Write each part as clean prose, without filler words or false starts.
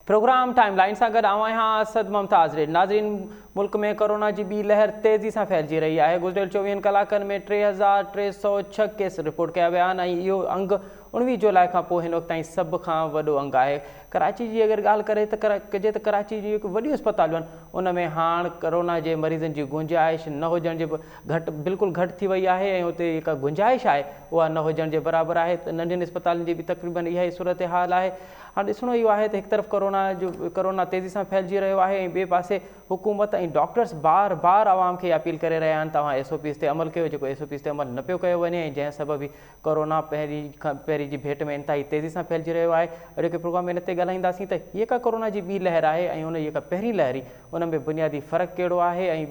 Programme time line सां गॾु आवां आहियां असद मुमताज़। नाज़रीन, मुल्क में कोरोना जी ॿी लहर तेज़ी सां फैलिजी रही आहे। गुज़िरियल 24 कलाकनि में 3306 केस रिपोर्ट कया विया आहिनि ऐं इहो अंग 19 जुलाई खां पोइ हिन वक़्तु ताईं सभ खां वॾो अंग आहे। कराची जी अगरि ॻाल्हि कजे त कराची जी जेके वॾियूं अस्पतालूं आहिनि उन में हाणे कोरोना जे मरीज़नि जी गुंजाइश न हुजण जे बिल्कुलु घटि थी वई आहे ऐं उते जेका गुंजाइश आहे उहा न हुजण जे बराबरि आहे। त नंढियुनि अस्पतालुनि जी बि तक़रीबन इहा ई सूरत हाल आहे। हाणे ॾिसणो इहो आहे त हिकु तरफ़ कोरोना तेज़ी सां फैलिजी रहियो आहे ऐं ॿिए पासे हुकूमत ऐं डॉक्टर्स बार बार आवाम खे अपील करे रहिया आहिनि तव्हां SOPs ते अमल कयो, जेको SOPs ते अमल न पियो कयो वञे ऐं जंहिं सबबु ई कोरोना पहिरीं जी भेट में इंतिहाई तेज़ी सां फैलिजी रहियो आहे। अॼोके प्रोग्राम में इन ते ॻाल्हाईंदासीं त हीअ का कोरोना जी ॿी लहर आहे ऐं उन जेका पहिरीं लहर हुई उन में बुनियादी फ़र्क़ु कहिड़ो आहे ऐं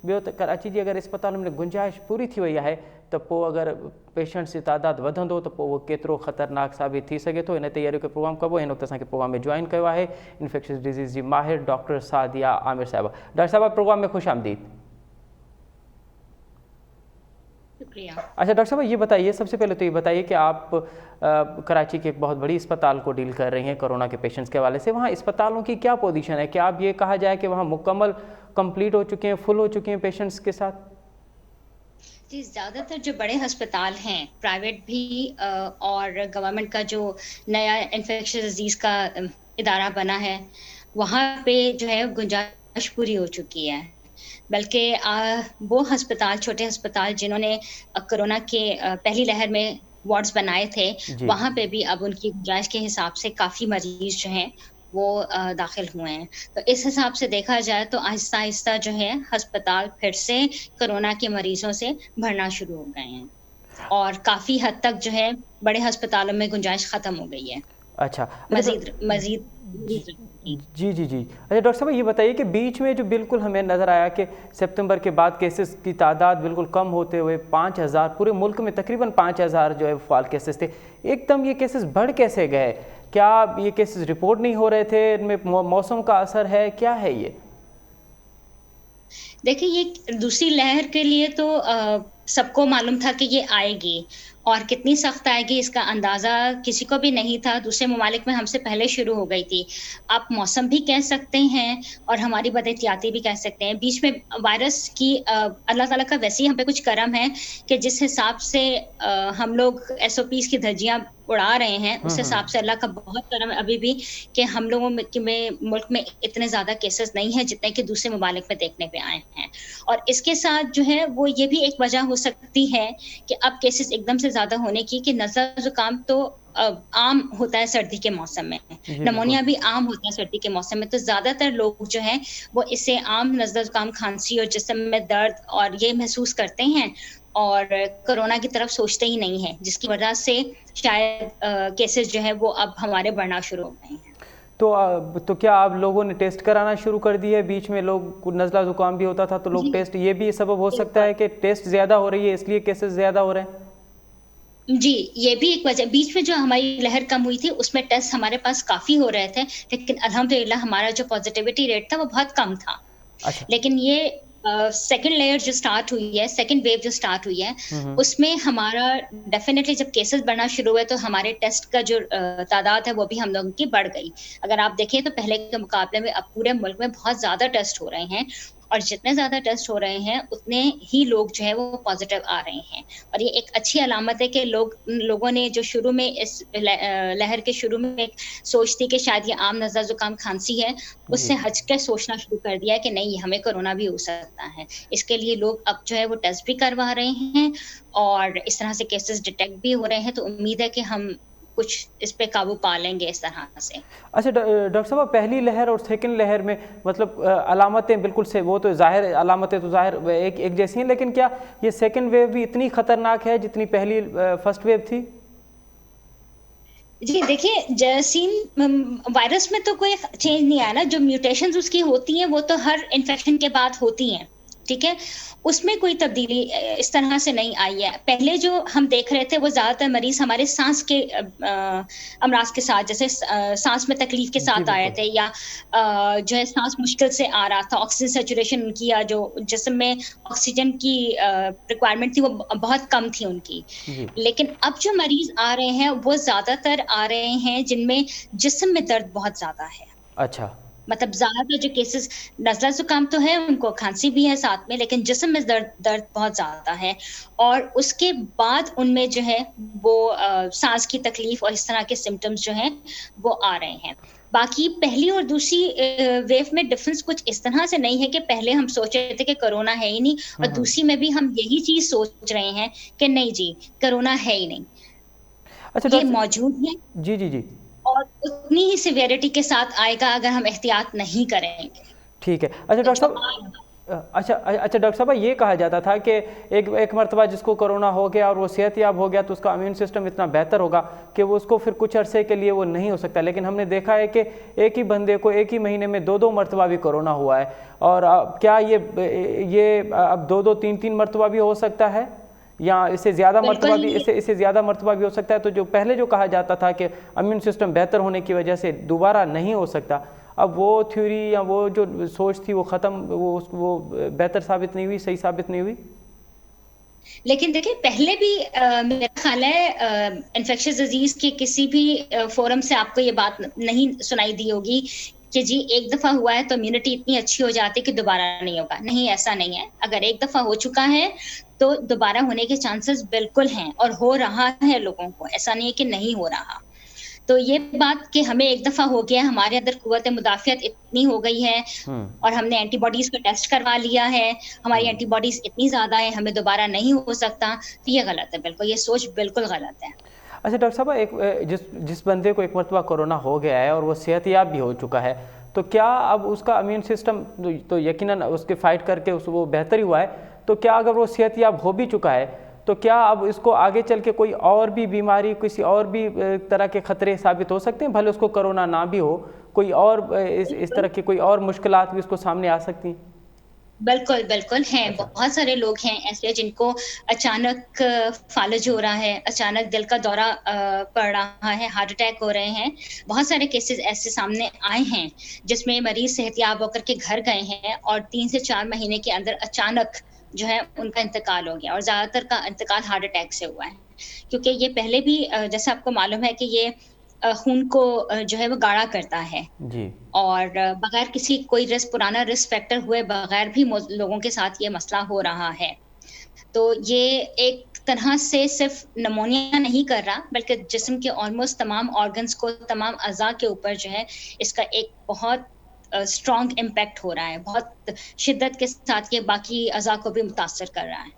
ॿियो त कराची जी अगरि अस्पतालुनि में गुंजाइश पूरी थी वई आहे त पोइ अगरि पेशेंट्स जी तादादु वधंदो त पोइ उहो केतिरो ख़तरनाक साबित थी सघे थो। इन ते अॼोके प्रोग्राम कबो। हिन वक़्तु असांखे प्रोग्राम में जॉइन कयो आहे इन्फेक्शियस डिज़ीज़ जी माहिर डॉक्टर सादिया आमिर साहिबा। डॉक्टर साहिबा, प्रोग्राम में खुश आमदीद। शुक्रिया। अच्छा डॉक्टर साहब, ये बताइए, सबसे पहले तो ये बताइए कि आप कराची के एक बहुत बड़ी अस्पताल को डील कर रही हैं कोरोना के पेशेंट्स के हवाले से। वहाँ अस्पतालों की क्या पोजीशन है? क्या आप ये कहा जाए कि वहाँ मुकम्मल कंप्लीट हो चुके हैं, फुल हो चुके हैं पेशेंट्स के साथ? जी, ज़्यादातर जो बड़े अस्पताल हैं, प्राइवेट भी और गवर्नमेंट का जो नया इन्फेक्शियस डिजीज़ का इदारा बना है, वहाँ पे जो है गुंजाइश पूरी हो चुकी है। बल्कि वो अस्पताल, छोटे अस्पताल जिन्होंने कोरोना के पहली लहर में वार्ड्स बनाए थे, वहाँ पे भी अब उनकी गुंजाइश के हिसाब से काफ़ी मरीज़ जो हैं वो दाखिल हुए हैं। तो इस हिसाब से देखा जाए तो आहिस्ता-आहिस्ता जो है अस्पताल फिर से कोरोना के मरीज़ों से भरना शुरू हो गए हैं और काफ़ी हद तक जो है बड़े अस्पतालों में गुंजाइश ख़त्म हो गई है। अच्छा, मज़ीद जी। अच्छा डॉक्टर साहब, ये बताइए कि बीच में जो बिल्कुल हमें नज़र आया कि सितंबर के बाद केसेस की तादाद बिल्कुल कम होते हुए 5000, पूरे मुल्क में तकरीबन 5000 जो है फाल केसेस थे, एकदम ये केसेस बढ़ कैसे गए? क्या ये केसेस रिपोर्ट नहीं हो रहे थे? इनमें मौसम का असर है, क्या है ये? देखिए, ये दूसरी लहर के लिए तो सबको मालूम था कि ये आएगी और कितनी सख्त आएगी इसका अंदाज़ा किसी को भी नहीं था। दूसरे ममालिक में हमसे पहले शुरू हो गई थी। आप मौसम भी कह सकते हैं और हमारी बदएहतियाती भी कह सकते हैं। बीच में वायरस की अल्लाह ताला का वैसे ही हम पे कुछ करम है कि जिस हिसाब से हम लोग SOPs की धज्जियाँ उड़ा रहे हैं, उस हिसाब से अल्लाह का बहुत करम है अभी भी कि हम लोगों में मुल्क में इतने ज़्यादा केसेस नहीं हैं जितने कि दूसरे ममालिक में देखने पे आए हैं। और इसके साथ जो है वो ये भी एक वजह हो सकती है कि अब केसेस एकदम से ज़्यादा होने की कि नज़ला ज़ुकाम तो आम होता है सर्दी के मौसम में, निमोनिया भी आम होता है सर्दी के मौसम में। तो ज़्यादातर लोग जो हैं वो इसे आम नज़ला ज़ुकाम, खांसी और जिस्म में दर्द और ये महसूस करते हैं और कोरोना की तरफ सोचते ही नहीं हैं, जिसकी वजह से शायद केसेस जो है वो अब हमारे बढ़ना शुरू हो गए हैं। तो क्या आप लोगों ने टेस्ट कराना शुरू कर दिए? बीच में लोग को नज़ला ज़ुकाम भी होता था तो लोग टेस्ट, ये भी सबब हो सकता है कि टेस्ट ज़्यादा हो रही है इसलिए केसेस ज़्यादा हो रहे हैं? जी, ये भी एक वजह। बीच में जो हमारी लहर कम हुई थी उसमें टेस्ट हमारे पास काफ़ी हो रहे थे, लेकिन अल्हम्दुलिल्लाह हमारा जो पॉजिटिविटी रेट था वो बहुत कम था। अच्छा। लेकिन ये सेकंड लेयर जो स्टार्ट हुई है, सेकंड वेव जो स्टार्ट हुई है, उसमें हमारा डेफिनेटली जब केसेस बढ़ना शुरू हुए तो हमारे टेस्ट का जो तादाद है वो भी हम लोगों की बढ़ गई। अगर आप देखें तो पहले के मुकाबले में अब पूरे मुल्क में बहुत ज़्यादा टेस्ट हो रहे हैं और जितने ज़्यादा टेस्ट हो रहे हैं उतने ही लोग जो है वो पॉजिटिव आ रहे हैं और ये एक अच्छी अलामत है कि लोगों ने जो शुरू में इस लहर के शुरू में एक सोच थी कि शायद ये आम नज़ला ज़ुकाम, खांसी है, उससे हटके सोचना शुरू कर दिया कि नहीं, हमें कोरोना भी हो सकता है। इसके लिए लोग अब जो है वो टेस्ट भी करवा रहे हैं और इस तरह से केसेस डिटेक्ट भी हो रहे हैं। तो उम्मीद है कि हम कुछ इस पे काबू पा लेंगे इस तरह से। अच्छा डॉक्टर साहब, पहली लहर और सेकंड लहर में मतलब अलामतें बिल्कुल से वो तो ज़ाहिर अलामतें तो ज़ाहिर एक जैसी हैं, लेकिन क्या ये सेकंड वेव भी इतनी ख़तरनाक है जितनी पहली फर्स्ट वेव थी? जी, देखिए, जरासीम वायरस में तो कोई चेंज नहीं आया ना। जो म्यूटेशंस उसकी होती हैं वो तो हर इन्फेक्शन के बाद होती हैं, ठीक है? उसमें कोई तब्दीली इस तरह से नहीं आई है। पहले जो हम देख रहे थे वो ज़्यादातर मरीज़ हमारे सांस के अमराज के साथ, जैसे सांस में तकलीफ के साथ आए थे या जो है सांस मुश्किल से आ रहा था, ऑक्सीजन सैचुरेशन उनकी या जो जिस्म में ऑक्सीजन की रिक्वायरमेंट थी वो बहुत कम थी उनकी। लेकिन अब जो मरीज़ आ रहे हैं वो ज़्यादातर आ रहे हैं जिनमें जिस्म में दर्द बहुत ज़्यादा है। अच्छा। मतलब ज्यादातर जो केसेस नजला जुकाम तो है, उनको खांसी भी है साथ में, लेकिन जिस्म में दर्द दर्द बहुत ज्यादा है। और उसके बाद उनमें जो है वो सांस की तकलीफ और इस तरह के सिम्टम्स जो हैं वो आ रहे हैं। बाकी पहली और दूसरी वेव में डिफरेंस कुछ इस तरह से नहीं है कि पहले हम सोच रहे थे कि कोरोना है ही नहीं, और हम्म। दूसरी में भी हम यही चीज सोच रहे हैं कि नहीं जी, कोरोना है ही नहीं। अच्छा ये डॉक्टर। मौजूद है जी जी जी। और उतनी ही सिवियरिटी के साथ आएगा अगर हम एहतियात नहीं करेंगे। ठीक है। अच्छा तो डॉक्टर जो साहब, अच्छा डॉक्टर साहब, ये कहा जाता था कि एक एक मर्तबा जिसको कोरोना हो गया और वो सेहतयाब हो गया तो उसका इम्यून सिस्टम इतना बेहतर होगा कि वो उसको फिर कुछ अरसे के लिए वो नहीं हो सकता, लेकिन हमने देखा है कि एक ही बंदे को एक ही महीने में दो दो मरतबा भी कोरोना हुआ है। और क्या ये अब दो दो तीन तीन मरतबा भी हो सकता है, या इससे ज़्यादा मरतबा बिल्कुल भी, इससे ज़्यादा मरतबा भी हो सकता है? तो जो पहले जो कहा जाता था कि इम्यून सिस्टम बेहतर होने की वजह से दोबारा नहीं हो सकता, अब वो थ्योरी या वो जो सोच थी वो ख़त्म, वो बेहतर साबित नहीं हुई, सही साबित नहीं हुई? लेकिन देखिए पहले भी मेरा ख्याल है इन्फेक्शियस डिजीज के किसी भी फोरम से आपको ये बात नहीं सुनाई दी होगी कि जी एक दफा हुआ है तो इम्यूनिटी इतनी अच्छी हो जाती है कि दोबारा नहीं होगा। नहीं, ऐसा नहीं है। अगर एक दफा हो चुका है तो दोबारा होने के चांसेस बिल्कुल हैं, और हो रहा है लोगों को, ऐसा नहीं है कि नहीं हो रहा। तो ये बात कि हमें एक दफा हो गया, हमारे अंदर कुव्वत मुदाफियत इतनी हो गई है हम्म। और हमने एंटीबॉडीज का टेस्ट करवा लिया है, हमारी हम्म। एंटीबॉडीज इतनी ज्यादा है, हमें दोबारा नहीं हो सकता, तो ये गलत है। बिल्कुल, ये सोच बिल्कुल गलत है। अच्छा डॉक्टर साहब, एक जिस जिस बंदे को एक मरतबा कोरोना हो गया है और वो सेहतयाब भी हो चुका है, तो क्या अब उसका इम्यून सिस्टम तो यकीनन उसके फाइट करके वो बेहतर ही हुआ है, तो क्या अगर वो सेहतयाब हो भी चुका है तो क्या अब इसको आगे चल के कोई और भी बीमारी, किसी और भी तरह के खतरे साबित हो सकते हैं, भले उसको कोरोना ना भी हो, कोई और इस तरह की कोई और मुश्किलात भी उसको सामने आ सकती हैं? बिल्कुल, बिल्कुल हैं। अच्छा। बहुत सारे लोग हैं ऐसे जिनको अचानक फ़ालज हो रहा है, अचानक दिल का दौरा पड़ रहा है, हार्ट अटैक हो रहे हैं। बहुत सारे केसेज़ ऐसे सामने आए हैं, जिसमें मरीज़ सेहतयाब होकर के घर गए हैं और 3 से 4 महीने के अंदर अचानक जो है उनका इंतकाल हो गया, और ज़्यादातर का इंतकाल हार्ट अटैक से हुआ है। क्योंकि ये पहले भी जैसे आपको मालूम है कि ये खून को जो है वो गाढ़ा करता है। जी। और बगैर किसी कोई रिस्क, पुराना रिस्क फैक्टर हुए बगैर भी लोगों के साथ ये मसला हो रहा है। तो ये एक तरह से सिर्फ निमोनिया नहीं कर रहा, बल्कि जिस्म के ऑलमोस्ट तमाम ऑर्गन्स को, तमाम अज़ा के ऊपर जो है इसका एक बहुत स्ट्रॉन्ग इम्पैक्ट हो रहा है। बहुत शिद्दत के साथ ये बाकी अज़ा को भी मुतासर कर रहा है।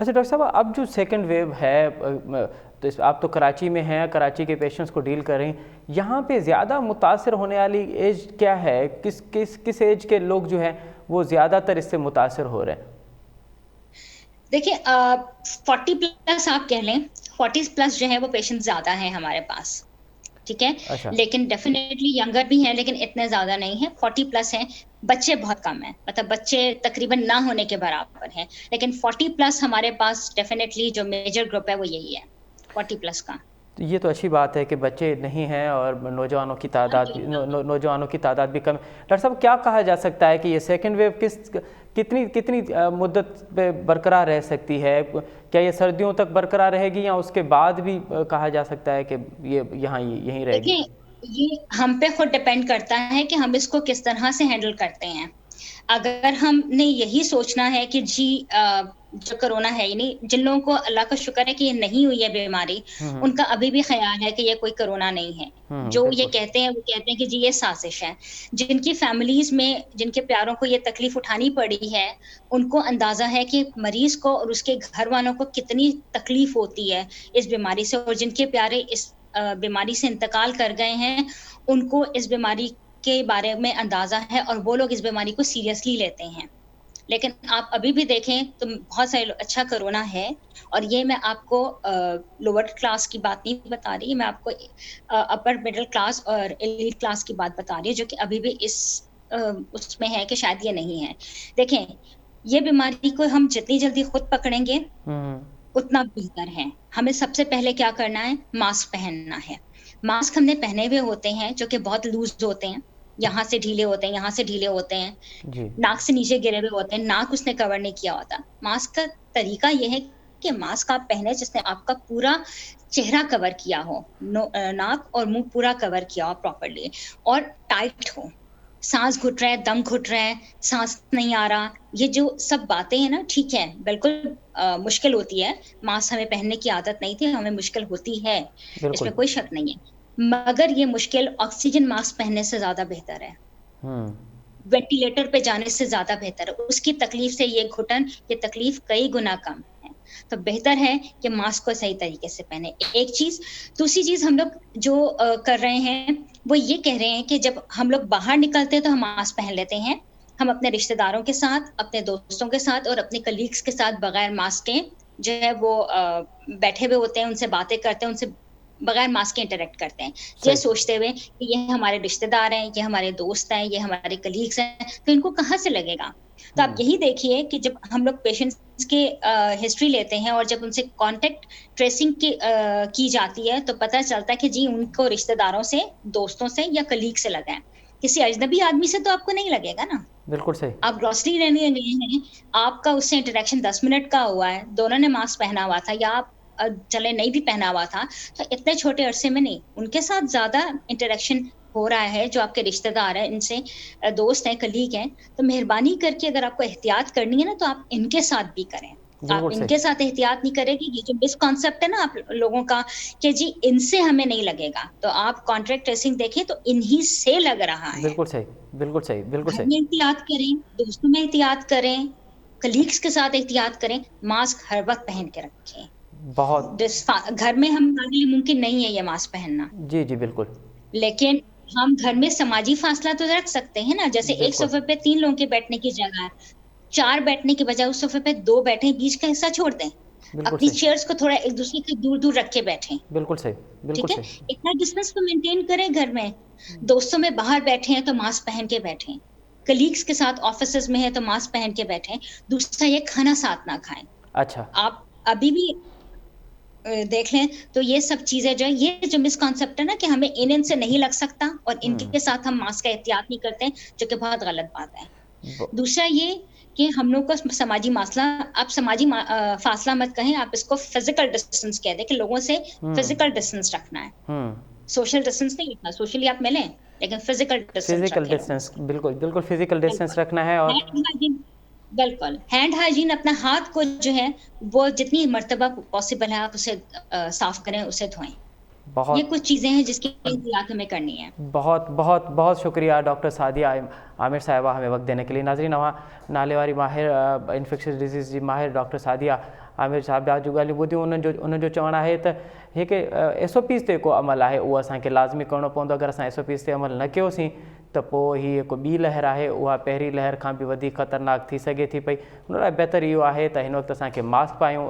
अच्छा डॉक्टर साहब, अब जो सेकंड वेव है, तो आप तो कराची में हैं, कराची के पेशेंट्स को डील कर रही हैं, यहाँ पे ज़्यादा मुतासर होने वाली एज क्या है? किस किस किस एज के लोग जो हैं वो ज़्यादातर इससे मुतासर हो रहे हैं? देखिए 40 प्लस आप कह लें, 40 प्लस जो है वो पेशेंट ज़्यादा हैं हमारे पास, ठीक है? अच्छा। लेकिन डेफ़िनेटली यंगर भी हैं, लेकिन इतने ज़्यादा नहीं हैं, 40 प्लस हैं। बच्चे बहुत कम हैं, मतलब बच्चे तकरीबन ना होने के बराबर हैं। लेकिन 40 प्लस हमारे पास डेफ़िनेटली जो मेजर ग्रुप है वो यही है, 40 प्लस का। तो ये तो अच्छी बात है कि बच्चे नहीं हैं और नौजवानों की हाँ तादाद जी, भी नौजवानों की तादाद भी कम है। डॉक्टर साहब, क्या कहा जा सकता है कि ये सेकंड वेव कितनी कितनी मुद्दत पे बरकरार रह सकती है? क्या ये सर्दियों तक बरकरार रहेगी या उसके बाद भी कहा जा सकता है कि ये यहीं रहेगी? देखिए, ये हम पे खुद डिपेंड करता है कि हम इसको किस तरह से हैंडल करते हैं। अगर हमने यही सोचना है कि जी जो कोरोना है ही नहीं, जिन लोगों को अल्लाह का शुक्र है कि ये नहीं हुई है बीमारी, हम्म। उनका अभी भी ख़्याल है कि ये कोई कोरोना नहीं है। जो ये बिल्कुल। कहते हैं, वो कहते हैं कि जी ये साज़िश है। जिनकी फैमिलीज़ में जिनके प्यारों को ये तकलीफ़ उठानी पड़ी है, उनको अंदाज़ा है कि मरीज़ को और उसके घर वालों को कितनी तकलीफ़ होती है इस बीमारी से, और जिनके प्यारे इस बीमारी से इंतकाल कर गए हैं, उनको इस बीमारी के बारे में अंदाज़ा है और वो लोग इस बीमारी को सीरियसली लेते हैं। लेकिन आप अभी भी देखें तो बहुत सारे अच्छा कोरोना है, और ये मैं आपको लोअर क्लास की बात नहीं बता रही, मैं आपको अपर मिडिल क्लास और एलीट क्लास की बात बता रही हूँ, जो कि अभी भी इस उसमें है कि शायद ये नहीं है। देखें, ये बीमारी को हम जितनी जल्दी खुद पकड़ेंगे हम्म। उतना बेहतर है। हमें सबसे पहले क्या करना है? मास्क पहनना है। मास्क हमने पहने हुए होते हैं जो कि बहुत लूज़ होते हैं, यहाँ से ढीले होते हैं, यहाँ से ढीले होते हैं, जी। नाक से नीचे गिरे हुए होते हैं, नाक उसने कवर नहीं किया होता। मास्क का तरीका ये है कि मास्क आप पहने जिसने आपका पूरा चेहरा कवर किया हो, नाक और मुंह पूरा कवर किया हो प्रॉपर्ली, और टाइट हो, सांस घुट रहा है, दम घुट रहा है, सांस नहीं आ रहा, ये जो सब बातें हैं ना, ठीक है, बिल्कुल मुश्किल होती है, मास्क हमें पहनने की आदत नहीं थी, हमें मुश्किल होती है, बिल्कुल। इसमें कोई शक नहीं है, मगर ये मुश्किल ऑक्सीजन मास्क पहनने से ज्यादा बेहतर है, वेंटिलेटर पे जाने से ज्यादा बेहतर है, उसकी तकलीफ से ये घुटन, ये तकलीफ कई गुना कम है, तो बेहतर है कि मास्क को सही तरीके से पहने। एक चीज, दूसरी चीज हम लोग जो कर रहे हैं वो ये कह रहे हैं कि जब हम लोग बाहर निकलते हैं तो हम मास्क पहन लेते हैं, हम अपने रिश्तेदारों के साथ, अपने दोस्तों के साथ और अपने कलीग्स के साथ बगैर मास्क के जो है वो बैठे हुए होते हैं, उनसे बातें करते हैं, उनसे बगैर मास्क के इंटरेक्ट करते हैं, ये सोचते हुए कि ये हमारे रिश्तेदार हैं, ये हमारे दोस्त हैं, ये हमारे कलीग्स हैं, तो इनको कहाँ से लगेगा। तो आप यही देखिए कि जब हम लोग पेशेंट्स के हिस्ट्री लेते हैं और जब उनसे कांटेक्ट ट्रेसिंग की जाती है तो पता चलता है कि जी उनको रिश्तेदारों से, दोस्तों से या कलीग से लगा है, किसी अजनबी आदमी से तो आपको नहीं लगेगा ना। बिल्कुल सही। आप ग्रोसरी लेने गए हैं, आपका उससे इंटरेक्शन 10 मिनट का हुआ है, दोनों ने मास्क पहना हुआ था या आप चले नहीं भी पहना हुआ था, तो इतने छोटे अरसे में नहीं, उनके साथ ज्यादा इंटरेक्शन हो रहा है, जो आपके रिश्तेदार हैं, इनसे दोस्त हैं, कलीग हैं, तो मेहरबानी करके अगर आपको एहतियात करनी है ना तो आप इनके साथ भी करें। आप इनके साथ एहतियात नहीं करेंगे, ये जो मिसकॉन्सेप्ट है ना आप लोगों का कि जी इनसे हमें नहीं लगेगा, तो आप कॉन्ट्रैक्ट ट्रेसिंग देखें तो इन्हीं से लग रहा है। बिल्कुल सही, बिल्कुल सही, बिल्कुल घर सही। में एहतियात करें, दोस्तों में एहतियात करें, कलीग्स के साथ एहतियात करें, मास्क हर वक्त पहन के रखें। बहुत घर में हमारे लिए मुमकिन नहीं है ये मास्क पहनना, जी जी बिल्कुल। लेकिन हम घर में समाजी फासला तो रख सकते हैं ना, जैसे एक सोफे पे 3 लोगों के बैठने की जगह है, 4 बैठने की बजाय उस सोफे पे 2 बैठे, बीच का हिस्सा छोड़ दें, अपनी चेयर्स को थोड़ा एक दूसरे के दूर दूर रख के बैठें। बिल्कुल सही, बिल्कुल ठीक है, सही। इतना डिस्टेंस तो मेंटेन करें घर में, दोस्तों में बाहर बैठे हैं तो मास्क पहन के बैठें, कलीग्स के साथ ऑफिस में है तो मास्क पहन के बैठें। दूसरा, ये खाना साथ ना खाएं। अच्छा, आप अभी भी देख लें तो ये सब चीजें जो है, ये जो मिसकॉन्सेप्ट है ना कि हमें इनसे नहीं लग सकता और इनके साथ हम मास्क का एहतियात नहीं करते, जो कि बहुत गलत बात है। दूसरा ये कि हम लोग का समाजी मासला, आप समाजी फासला मत कहें, आप इसको फिजिकल डिस्टेंस कह दें कि लोगों से फिजिकल डिस्टेंस रखना है, सोशल डिस्टेंस नहीं रखना। सोशली आप मिलें लेकिन फिजिकल डिस्टेंस बिल्कुल बिल्कुल फिजिकल डिस्टेंस रखना है। और बिल्कुल हैंड हाइजीन, अपना हाथ को जो है वो जितनी मर्तबा पॉसिबल है आप उसे साफ करें, उसे धोएं। ये कुछ चीजें हैं जिसकी एहतियात हमें करनी है। बहुत बहुत बहुत शुक्रिया डॉक्टर सादिया आमिर साहिबा हमें वक्त देने के लिए। नाज़रीन, नाले वारी माहिर इन्फेक्शियस डिजीज़ जी माहिर डॉक्टर सादिया आमिर साहिबा जो ॻाल्हियूं ॿुधियूं, उन्हनि जो चवणु आहे त हिकु SOPs ते को अमल आहे उहो असांखे लाज़मी करिणो पवंदो। अगरि असां SOPs ते अमल न कयोसीं त पोइ हीअ हिकु ॿी लहर आहे, उहा पहिरीं लहर खां बि वधीक ख़तरनाक थी सघे थी पई। हुन लाइ बहितर इहो आहे त हिन वक़्तु असांखे मास्क पायूं,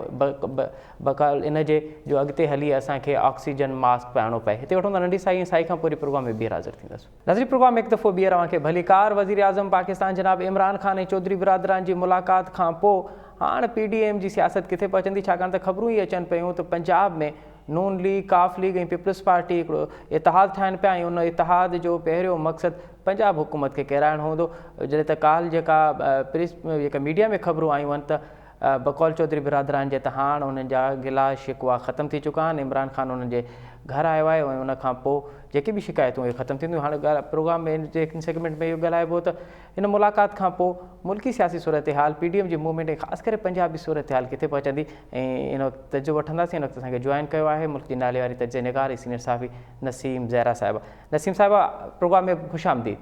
बकाल इन जे जो अॻिते हली असांखे ऑक्सीजन मास्क पाइणो पए। हिते वठूं था नंढी साई, साई खां पूरी प्रोग्राम में ॿीहर हाज़िर थींदसि। नज़री प्रोग्राम हिकु दफ़ो ॿीहर तव्हांखे भलीकार। वज़ीर आज़म पाकिस्तान जनाब इमरान ख़ान ऐं चौधरी बिरादरान जी मुलाक़ात खां पोइ हाणे PDM जी सियासत किथे पहुचंदी, छाकाणि त ख़बरूं ई अचनि पियूं त पंजाब में नून लीग, काफ लीग ऐं पीपल्स पार्टी हिकिड़ो इतिहाद ठाहिनि पिया ऐं उन इतिहाद जो पहिरियों मक़सदु पंजाब हुकूमत खे किराइणो हूंदो। जॾहिं त काल जेका मीडिया में ख़बरूं आयूं आहिनि त बकौल चौधरी बिरादरान जे त हाणे उन्हनि जा गिला शिकवा ख़तमु थी चुका आहिनि। इमरान ख़ान उन्हनि जे घर आयो आहे ऐं उनखां पोइ जेके बि शिकायतूं उहे ख़तमु थींदियूं। हाणे प्रोग्राम में जे सेगमेंट में इहो ॻाल्हाइबो त इन मुलाक़ात खां पोइ मुल्की सियासी सूरत हाल, PDM जी मूवमेंट ऐं ख़ासि करे पंजाब जी सूरत हाल किथे पहुचंदी, ऐं इन वक़्तु तजुर्बो वठंदासीं। इन वक़्तु असांखे जॉइन कयो आहे मुल्क जी नाले वारी तजुर्बे निगार ऐं सीनियर साफ़ी नसीम ज़हरा साहिबा। नसीम साहिबा, प्रोग्राम में ख़ुशि आमदीद।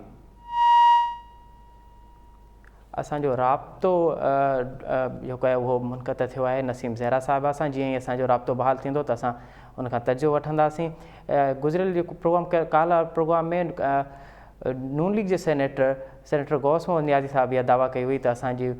असांजो राब्तो जेको आहे उहो मुनक़त थियो आहे नसीम ज़हरा साहिबा सां। जीअं ई असांजो राब्तो बहाल थींदो त असां उनखां तजुर्बो वठंदासीं। गुज़िरियल जेको प्रोग्राम काल प्रोग्राम में नून लीग जे सेनेटर गौस मोहम्मद नियाज़ी साहब इहा दावा कई हुई त असांजी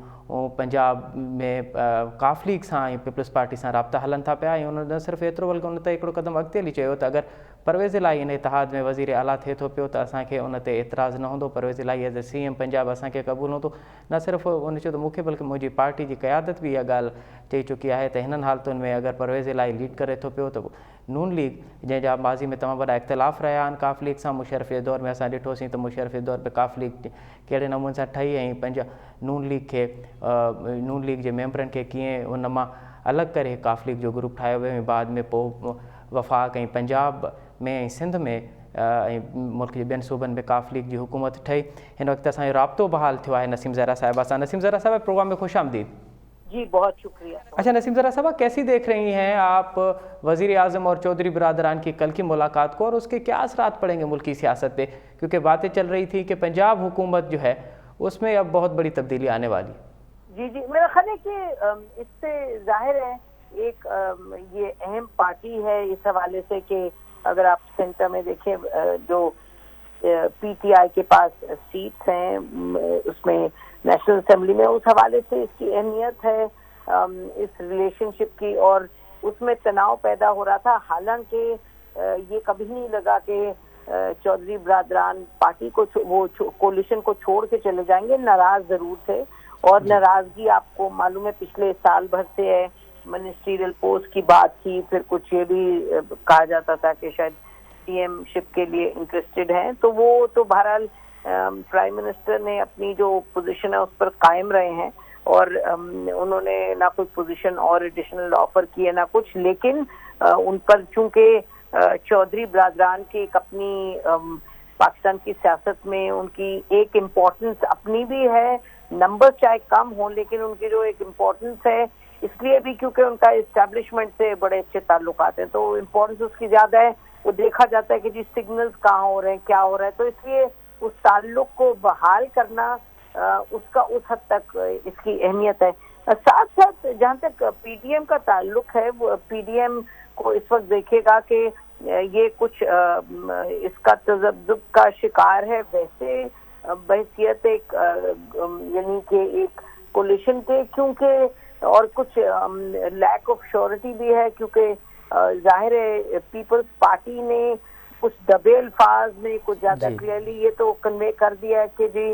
पंजाब में काफ लीग सां ऐं पीपल्स पार्टी सां राब्ता हलनि था पिया। ऐं उन न सिर्फ़ु एतिरो बल्कि उन ते हिकिड़ो क़दम अॻिते हली चयो त अगरि परवेज़ इलाही इन इतिहाद में वज़ीर आला थिए थो पियो त असांखे उन ते एतिराज़ु न हूंदो। परवेज़ इलाही एज़ ए CM पंजाब असांखे क़बूल हूंदो। न सिर्फ़ु उन चयो त मूंखे बल्कि मुंहिंजी पार्टी जी क़यादत बि इहा ॻाल्हि चई चुकी आहे त हिननि हालतुनि में अगरि परवेज़ इलाही लीड करे थो पियो त नून लीग जंहिंजा माज़ी में तमामु वॾा इख़्तिलाफ़ रहिया आहिनि काफ लीग सां, मुशर्रफ़ जे दौर में असां ॾिठोसीं त मुशर्रफ़ जे दौर में काफ लीग कहिड़े नमूने सां ठही ऐं पंहिंजा नून लीग जे मेंबरनि खे कीअं उन मां अलॻि करे काफ़ लीग जो ग्रुप ठाहियो वियो ऐं बाद में पोइ वफ़ाक़ ऐं पंजाब में ऐं सिंध में ऐं मुल्क जे ॿियनि सूबनि में काफ़ लीग जी हुकूमत ठही। हिन वक़्तु असांजो राब्तो बहाल थियो आहे नसीम ज़हरा साहिबा सां। नसीम ज़हरा साहिबा, प्रोग्राम में खुश आमदीद। जी बहुत शुक्रिया। अच्छा नसीम ज़हरा साहबा, कैसी देख रही हैं आप वज़ीर आज़म और चौधरी बिरादरान की कल की मुलाकात को, और उसके क्या असरात पड़ेंगे मुल्की सियासत पे? क्योंकि बातें चल रही थी कि पंजाब हुकूमत जो है उसमें अब बहुत बड़ी तब्दीली आने वाली। जी जी, मेरा ख्याल है कि इससे जाहिर है एक ये अहम पार्टी है इस हवाले से कि अगर आप सेंटर में देखें जो पीटीआई के पास सीट्स हैं उसमें नेशनल असेंबली में, उस हवाले से इसकी अहमियत है इस रिलेशनशिप की, और उसमें तनाव पैदा हो रहा था। हालांकि ये कभी नहीं लगा कि चौधरी बिरादरान पार्टी को वो कोलिशन को छोड़ के चले जाएंगे। नाराज जरूर थे, और नाराजगी आपको मालूम है पिछले साल भर से है। मिनिस्ट्रियल पोस्ट की बात थी, फिर कुछ ये भी कहा जाता था कि शायद सीएम शिप के लिए इंटरेस्टेड हैं, तो वो तो बहरहाल प्राइम मिनिस्टर ने अपनी जो पोजीशन है उस पर कायम रहे हैं, और उन्होंने ना कोई पोजीशन और एडिशनल ऑफर की है ना कुछ, लेकिन उन पर चूंकि चौधरी बिरादरान की एक अपनी पाकिस्तान की सियासत में उनकी एक इम्पोर्टेंस अपनी भी है, नंबर चाहे कम हो लेकिन उनकी जो एक इम्पोर्टेंस है, इसलिए भी क्योंकि उनका एस्टेब्लिशमेंट से बड़े अच्छे ताल्लुकात हैं, तो इम्पोर्टेंस उसकी ज्यादा है। वो देखा जाता है कि जी सिग्नल्स कहाँ हो रहे हैं, क्या हो रहा है, तो इसलिए उस ताल्लुक को बहाल करना उसका उस हद तक इसकी अहमियत है। साथ साथ जहाँ तक पीडीएम का ताल्लुक है, वो पीडीएम को इस वक्त देखेगा कि ये कुछ इसका तजब्जुब का शिकार है, वैसे बहसियत एक यानी कि एक कोलिशन के, क्योंकि और कुछ लैक ऑफ श्योरिटी भी है, क्योंकि जाहिर है पीपल्स पार्टी ने कुछ दबे अल्फाज में कुछ ज्यादा क्लियरली ये तो कन्वे कर दिया है कि जी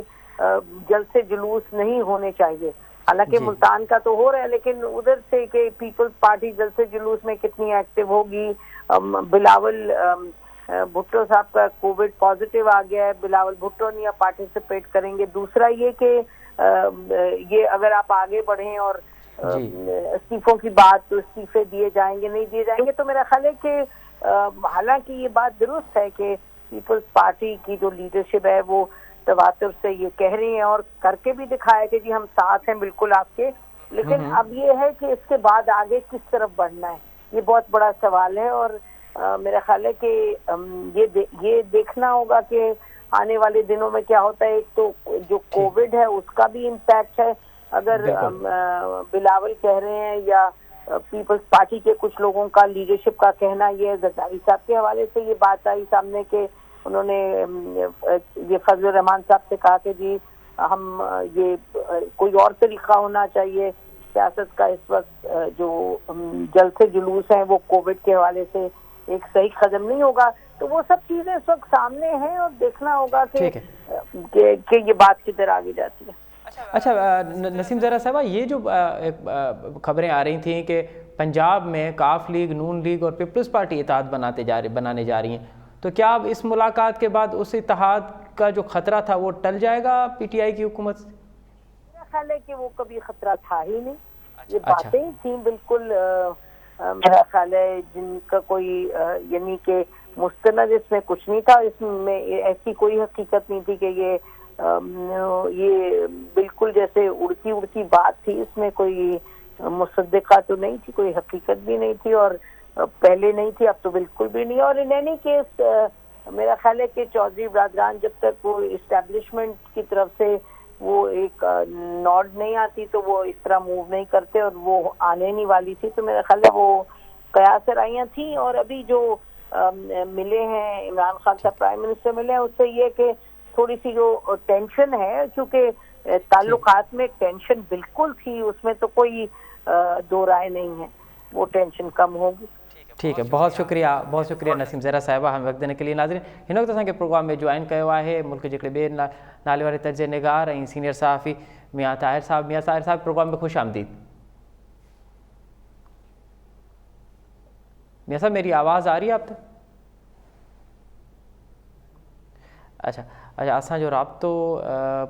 जल्द से जुलूस नहीं होने चाहिए। हालांकि मुल्तान का तो हो रहा है, लेकिन उधर से कि पीपल्स पार्टी जल्द से जुलूस में कितनी एक्टिव होगी। बिलावल भुट्टो साहब का कोविड पॉजिटिव आ गया है, बिलावल भुट्टो नहीं पार्टिसिपेट करेंगे। दूसरा ये कि ये अगर आप आगे बढ़ें और इस्तीफों की बात, तो इस्तीफे दिए जाएंगे नहीं दिए जाएंगे, तो मेरा ख्याल है कि हालांकि ये बात दुरुस्त है कि पीपल्स पार्टी की जो लीडरशिप है वो तवातुर से ये कह रही है और करके भी दिखाया कि जी हम साथ हैं बिल्कुल आपके, लेकिन अब ये है कि इसके बाद आगे किस तरफ बढ़ना है, ये बहुत बड़ा सवाल है। और मेरा ख्याल है कि ये देखना होगा कि आने वाले दिनों में क्या होता है। एक तो जो कोविड है उसका भी इम्पैक्ट है, अगर बिलावल कह रहे हैं या पीपल्स पार्टी के कुछ लोगों का लीडरशिप का कहना ये है, जरदारी साहब के हवाले से ये बात आई सामने के उन्होंने ये फजल रहमान साहब से कहा कि जी हम ये कोई और तरीका होना चाहिए सियासत का, इस वक्त जो जल्द से जुलूस है वो कोविड के हवाले से एक सही कदम नहीं होगा। तो वो सब चीजें इस वक्त सामने हैं और देखना होगा कि ये बात किधर आगे जाती है। अच्छा नसीम ज़हरा साहबा, ये जो खबरें आ रही थी कि पंजाब में काफ लीग, नून लीग और पीपल्स पार्टी इत्तेहाद बनाने जा रही हैं, तो क्या अब इस मुलाकात के बाद उस इत्तेहाद का जो खतरा था वो टल जाएगा पीटीआई की हुकूमत से? मेरा ख्याल है कि वो कभी खतरा था ही नहीं, ये बातें ही थी बिल्कुल। मेरा ख्याल है जिनका कोई यानी कि मुस्तनद इसमें कुछ नहीं था, इसमें ऐसी कोई हकीकत नहीं थी कि ये बिल्कुल जैसे उड़ती उड़ती बात थी, इसमें कोई मुसद्दिका तो नहीं थी, कोई हकीकत भी नहीं थी और पहले नहीं थी, अब तो बिल्कुल भी नहीं। और इन एनी केस मेरा ख्याल है कि चौधरी बिरादरान जब तक वो इस्टेब्लिशमेंट की तरफ से वो एक नॉड नहीं आती तो वो इस तरह मूव नहीं करते, और वो आने नहीं वाली थी। तो मेरा ख्याल है वो कयासराइयाँ थी। और अभी जो मिले हैं इमरान खान साहब प्राइम मिनिस्टर मिले हैं, उससे ये कि थोड़ी सी जो टेंशन है, क्योंकि ताल्लुकात में टेंशन बिल्कुल थी, उसमें तो कोई दो राय नहीं है, वो टेंशन कम होगी। ठीक है, बहुत शुक्रिया नसीम ज़हरा साहिबा हम वक्त देने के लिए। नाज़रीन, हिन वक्त असांखे प्रोग्राम में ज्वाइन किया है मुल्क जे ॿिए नाले वाले तर्ज निगार ऐं सीनियर सहाफ़ी मियां ताहिर साहब। मियां ताहिर साहब, प्रोग्राम में खुश आमदीद। मियां साहब, मेरी आवाज़ आ रही है आप तक? अच्छा, असांजो राब्तो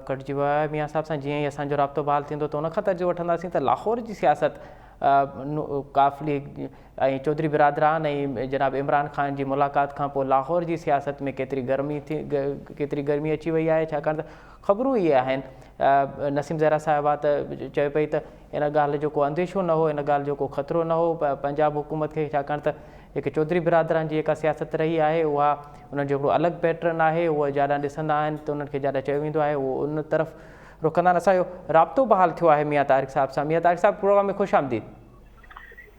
कटिजी वियो आहे मियां साहब सां। जीअं ई असांजो राब्तो बहाल थींदो त उन खां तर्जु वठंदासीं त लाहौर जी सियासत काफ़िली ऐं चौधरी बिरादरान ऐं जनाब इमरान ख़ान जी मुलाक़ात खां पोइ लाहौर जी सियासत में केतिरी गर्मी अची वई आहे, छाकाणि त ख़बरूं इहे आहिनि। नसीम ज़हरा साहिबा त चए पई त इन ॻाल्हि जो को अंदेशो न हो, इन ॻाल्हि जो को ख़तरो न हो पंजाब हुकूमत खे, छाकाणि त हिकु चौधरी बिरादरान जी जेका सियासत रही आहे उहा उन्हनि जो हिकिड़ो अलॻि पैटर्न आहे, उहा जाॾा ॾिसंदा आहिनि त उन्हनि खे जाॾा चयो वेंदो आहे उहो उन तरफ़ रुकंदा आहिनि। असांजो राब्तो बहाल थियो आहे मियां तारिक साहब सां। मियां तारिक साहब, प्रोग्राम में खुश आमदीद।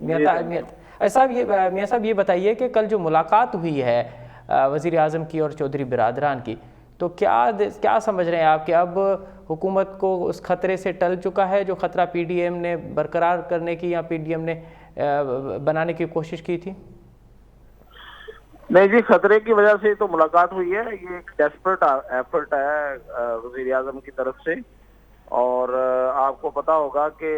मियां साहब ये बताइए कि कल जो मुलाकात हुई है वज़ीर आज़म की और चौधरी बिरादरान की, तो क्या समझ रहे हैं आप कि अब हुकूमत को उस खतरे से टल चुका है जो खतरा PDM ने बरकरार करने की या PDM ने बनाने की कोशिश की थी? नहीं जी, खतरे की वजह से तो मुलाकात हुई है। ये एक डेस्परेट एफर्ट है वज़ीर आज़म की तरफ से, और आपको पता होगा कि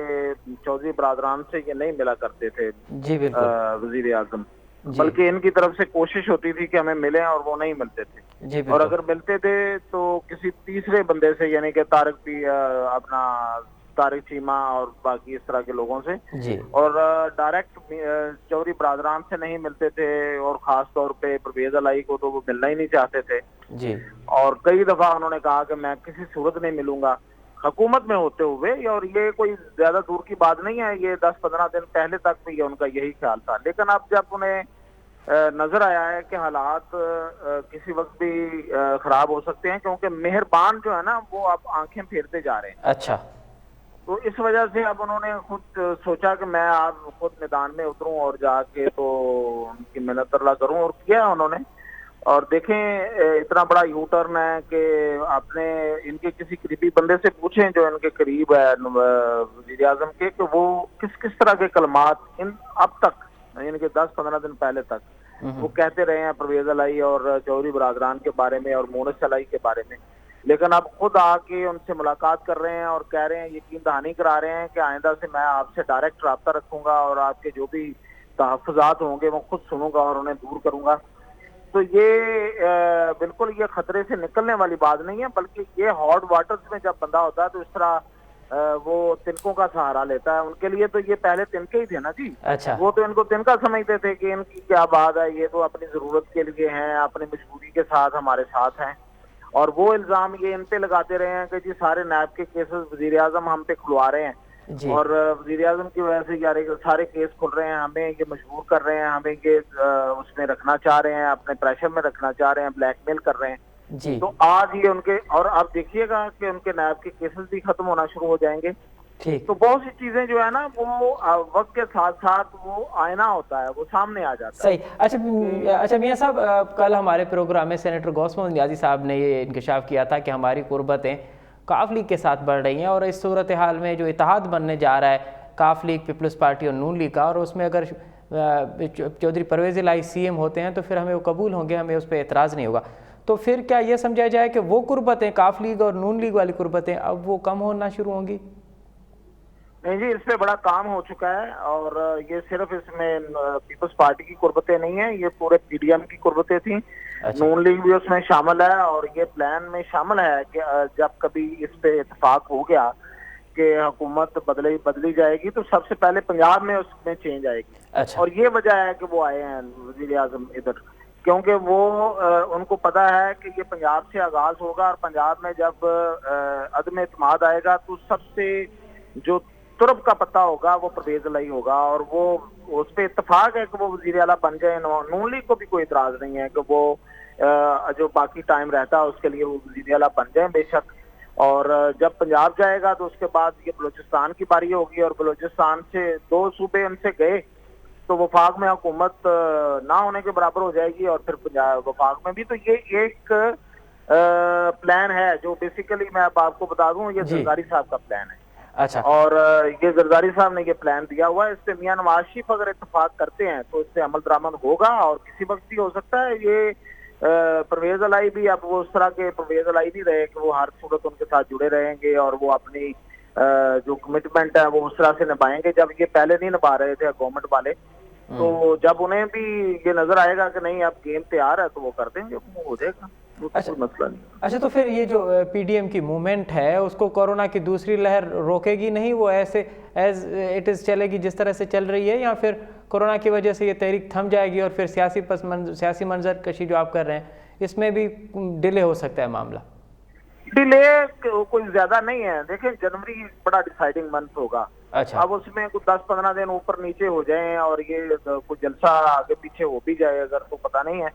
चौधरी बिरादरान से ये नहीं मिला करते थे जी बिल्कुल वज़ीर आज़म, बल्कि इनकी तरफ से कोशिश होती थी कि हमें मिलें और वो नहीं मिलते थे। जी और अगर मिलते थे तो किसी तीसरे बंदे से, यानी कि तारिक चीमा और बाकी इस तरह के लोगों से जी, और डायरेक्ट चौधरी बिरादरान से नहीं मिलते थे, और खास तौर पे परवेज अलाई को तो वो मिलना ही नहीं चाहते थे जी। और कई दफा उन्होंने कहा कि मैं किसी सूरत नहीं मिलूंगा हुकूमत में होते हुए। और ये कोई ज्यादा दूर की बात नहीं है, ये 10-15 दिन पहले तक भी उनका यही ख्याल था। लेकिन अब जब उन्हें नजर आया है कि हालात किसी वक्त भी खराब हो सकते हैं, क्योंकि मेहरबान जो है ना वो अब आंखें फेरते जा रहे हैं। अच्छा, तो इस वजह से अब उन्होंने खुद सोचा कि मैं आज खुद मैदान में उतरूं और जाके तो उनकी मिन्नत तरला करूं, और किया उन्होंने। और देखें इतना बड़ा यू टर्न है कि आपने इनके किसी करीबी बंदे से पूछें जो इनके करीब है वज़ीर आज़म के, कि वो किस किस तरह के कलमात इन अब तक यानी कि 10-15 दिन पहले तक वो कहते रहे हैं परवेज अलाई और चौधरी बिरादरान के बारे में और मोनस अलाई के बारे में। लेकिन अब खुद आके उनसे मुलाकात कर रहे हैं और कह रहे हैं, यकीन दहानी करा रहे हैं कि आइंदा से मैं आपसे डायरेक्ट रब्ता रखूंगा और आपके जो भी तहफ़्फ़ुज़ात होंगे वो खुद सुनूंगा और उन्हें दूर करूंगा। तो ये बिल्कुल ये खतरे से निकलने वाली बात नहीं है, बल्कि ये हॉट वाटर्स में जब बंदा होता है तो इस तरह वो तिनकों का सहारा लेता है। उनके लिए तो ये पहले तिनके ही थे ना जी। अच्छा, वो तो इनको तिनका समझते थे कि इनकी क्या बात है, ये तो अपनी जरूरत के लिए हैं, अपनी मजबूरी के साथ हमारे साथ हैं। और वो इल्जाम ये इन पे लगाते रहे हैं कि जी सारे नैब के केसेस वज़ीर आज़म हम पे खुलवा रहे हैं और वज़ीर आज़म की वजह से यार सारे केस खुल रहे हैं, हमें ये मजबूर कर रहे हैं, हमें ये उसमें रखना चाह रहे हैं, अपने प्रेशर में रखना चाह रहे हैं, ब्लैकमेल कर रहे हैं जी। तो आज ये उनके, और आप देखिएगा कि उनके नैब के केसेस भी खत्म होना शुरू हो जाएंगे। ठीक, तो बहुत सी चीजें जो है ना वो वक्त के साथ साथ वो आईना होता है, वो सामने आ जाता है। सही। अच्छा मियां साहब, कल हमारे प्रोग्राम में सेनेटर गौस मोहम्मद नियाज़ी साहब ने ये इंकशाफ किया था कि हमारी कुर्बतें काफ लीग के साथ बढ़ रही हैं, और इस सूरत हाल में जो इत्तेहाद बनने जा रहा है काफ लीग, पीपल्स पार्टी और नून लीग का, और उसमें अगर चौधरी परवेज़ इलाही CM होते हैं तो फिर हमें वो कबूल होंगे, हमें उस पर एतराज़ नहीं होगा। तो फिर क्या ये समझा जाए कि वो कुर्बतें, काफ लीग और नून लीग वाली कुर्बतें अब वो कम होना शुरू होंगी? नहीं जी, इस पे बड़ा काम हो चुका है, और ये सिर्फ इसमें पीपल्स पार्टी की कुर्बतें नहीं है, ये पूरे PDM की कुर्बतें थी। अच्छा। नून लीग भी उसमें शामिल है, और ये प्लान में शामिल है कि जब कभी इस पे इत्तेफाक हो गया कि हुकूमत बदली जाएगी तो सबसे पहले पंजाब में उसमें चेंज आएगी। अच्छा। और ये वजह है कि वो आए हैं वज़ीर आज़म इधर, क्योंकि वो उनको पता है कि ये पंजाब से आगाज होगा, और पंजाब में जब अदम एतमाद आएगा तो सबसे जो तुरब का पता होगा वो परवेज अलाई होगा, और वो उस पर इत्तेफाक है कि वो वज़ीर आला बन जाए। नून लीग को भी कोई इतराज नहीं है कि वो जो बाकी टाइम रहता है उसके लिए वो वज़ीर आला बन जाए बेशक। और जब पंजाब जाएगा तो उसके बाद ये बलूचिस्तान की बारी होगी, और बलूचिस्तान से 2 सूबे उनसे गए तो वफाक में हुकूमत ना होने के बराबर हो जाएगी, और फिर पंजाब वफाक में भी। तो ये एक प्लान है जो बेसिकली मैं अब आपको बता दूं, ये जरदारी साहब का प्लान है। अच्छा। और ये जरदारी साहब ने ये प्लान दिया हुआ है, इस पे मियां नवाज शरीफ अगर इत्तेफाक करते हैं तो इस पे अमल दरामद होगा, और किसी वक्त भी हो सकता है ये परवेज अलाई भी अब वो उस तरह के परवेज अलाई नहीं रहे कि वो हर सूरत उनके साथ जुड़े रहेंगे और वो अपनी जो कमिटमेंट है वो उस तरह से निभाएंगे। जब ये पहले नहीं निभा रहे थे गवर्नमेंट वाले, तो जब उन्हें भी ये नजर आएगा कि नहीं अब गेम तैयार है तो वो कर देंगे, वो हो जाएगा। वो तो कोई मसला नहीं। अच्छा, तो फिर ये जो पीडीएम की मूवमेंट है उसको कोरोना की दूसरी लहर रोकेगी नहीं, वो ऐसे एज इट इज़ चलेगी जिस तरह से चल रही है, या फिर कोरोना की वजह से ये तहरीक थम जाएगी और फिर सियासी मंजर कशी जो आप कर रहे हैं इसमें भी डिले हो सकता है मामला? डिले कोई ज्यादा नहीं है। देखिए, जनवरी बड़ा डिसाइडिंग मंथ होगा। अच्छा, अब उसमें कुछ 10-15 दिन ऊपर नीचे हो जाए और ये कुछ जलसा आगे पीछे हो भी जाए अगर, तो पता नहीं है।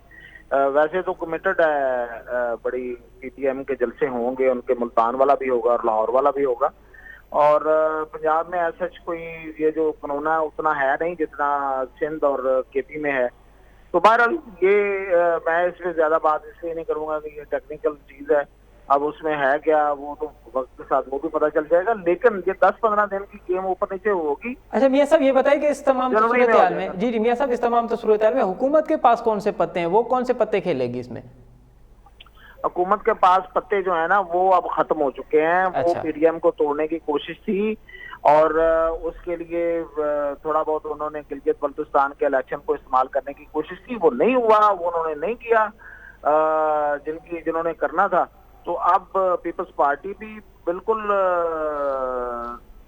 वैसे तो कमिटेड है, बड़ी पीटीएम के जलसे होंगे, उनके मुल्तान वाला भी होगा और लाहौर वाला भी होगा। और पंजाब में ऐसा कोई ये जो कोरोना उतना है नहीं जितना सिंध और केपी में है। तो बहरहाल ये मैं इसमें ज्यादा बात इसलिए नहीं करूंगा कि ये टेक्निकल चीज है, अब उसमें है क्या वो तो वक्त के साथ वो भी पता चल जाएगा, लेकिन ये 10-15 दिन की गेम ऊपर नीचे होगी। अच्छा मियां साहब, ये बताइए कि इस तमाम जनवरी में सूरत में, जी मियां साहब, इस तमाम सूरत में हुकूमत के पास कौन से पत्ते हैं, वो कौन से पत्ते खेलेगी इसमें? हुकूमत के पास पत्ते जो है ना वो अब खत्म हो चुके हैं। वो अच्छा। पीडीएम को तोड़ने की कोशिश थी और उसके लिए थोड़ा बहुत उन्होंने गिलगित बल्तिस्तान के इलेक्शन को इस्तेमाल करने की कोशिश की, वो नहीं हुआ, वो उन्होंने नहीं किया जिन्होंने करना था। तो अब पीपल्स पार्टी भी बिल्कुल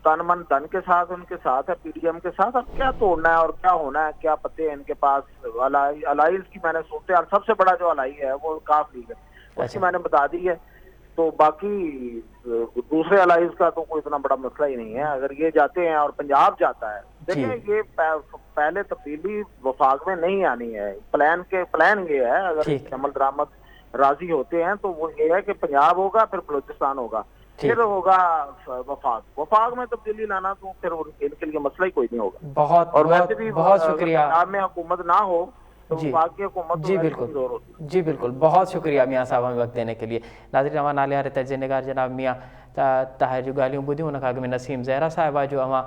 तन मन धन के साथ उनके साथ है, पीडीएम के साथ। अब क्या तोड़ना है और क्या होना है, क्या पत्ते हैं इनके पास। अलाइज की मैंने सोचते हैं सबसे बड़ा जो अलाई है वो काफ लीग है, उसकी मैंने बता दी है। तो बाकी दूसरे अलाइज का तो कोई इतना बड़ा मसला ही नहीं है। अगर ये जाते हैं और पंजाब जाता है, देखिए ये पहले तब्दीली वफाक में नहीं आनी है। प्लान ये है, अगर अमल दरामद राजी होते हैं तो वो ये है कि पंजाब होगा, फिर बलूचिस्तान होगा, फिर होगा वफाक में तब्दीली लाना, तो फिर इनके लिए मसला ही कोई नहीं होगा। और वैसे भी बहुत शुक्रिया। पंजाब में हुकूमत ना हो तो वफाक की हुकूमत जी बिल्कुल, जी बिल्कुल, बहुत शुक्रिया मियाँ साहब हमें वक्त देने के लिए। नाज़रीन, अवां नाले वारे तर्जनिगार जनाब मियाँ ताहिर जो ॻाल्हियूं ॿुधियूं उन खां अॻु में नसीम ज़हरा साहिबा जो अवां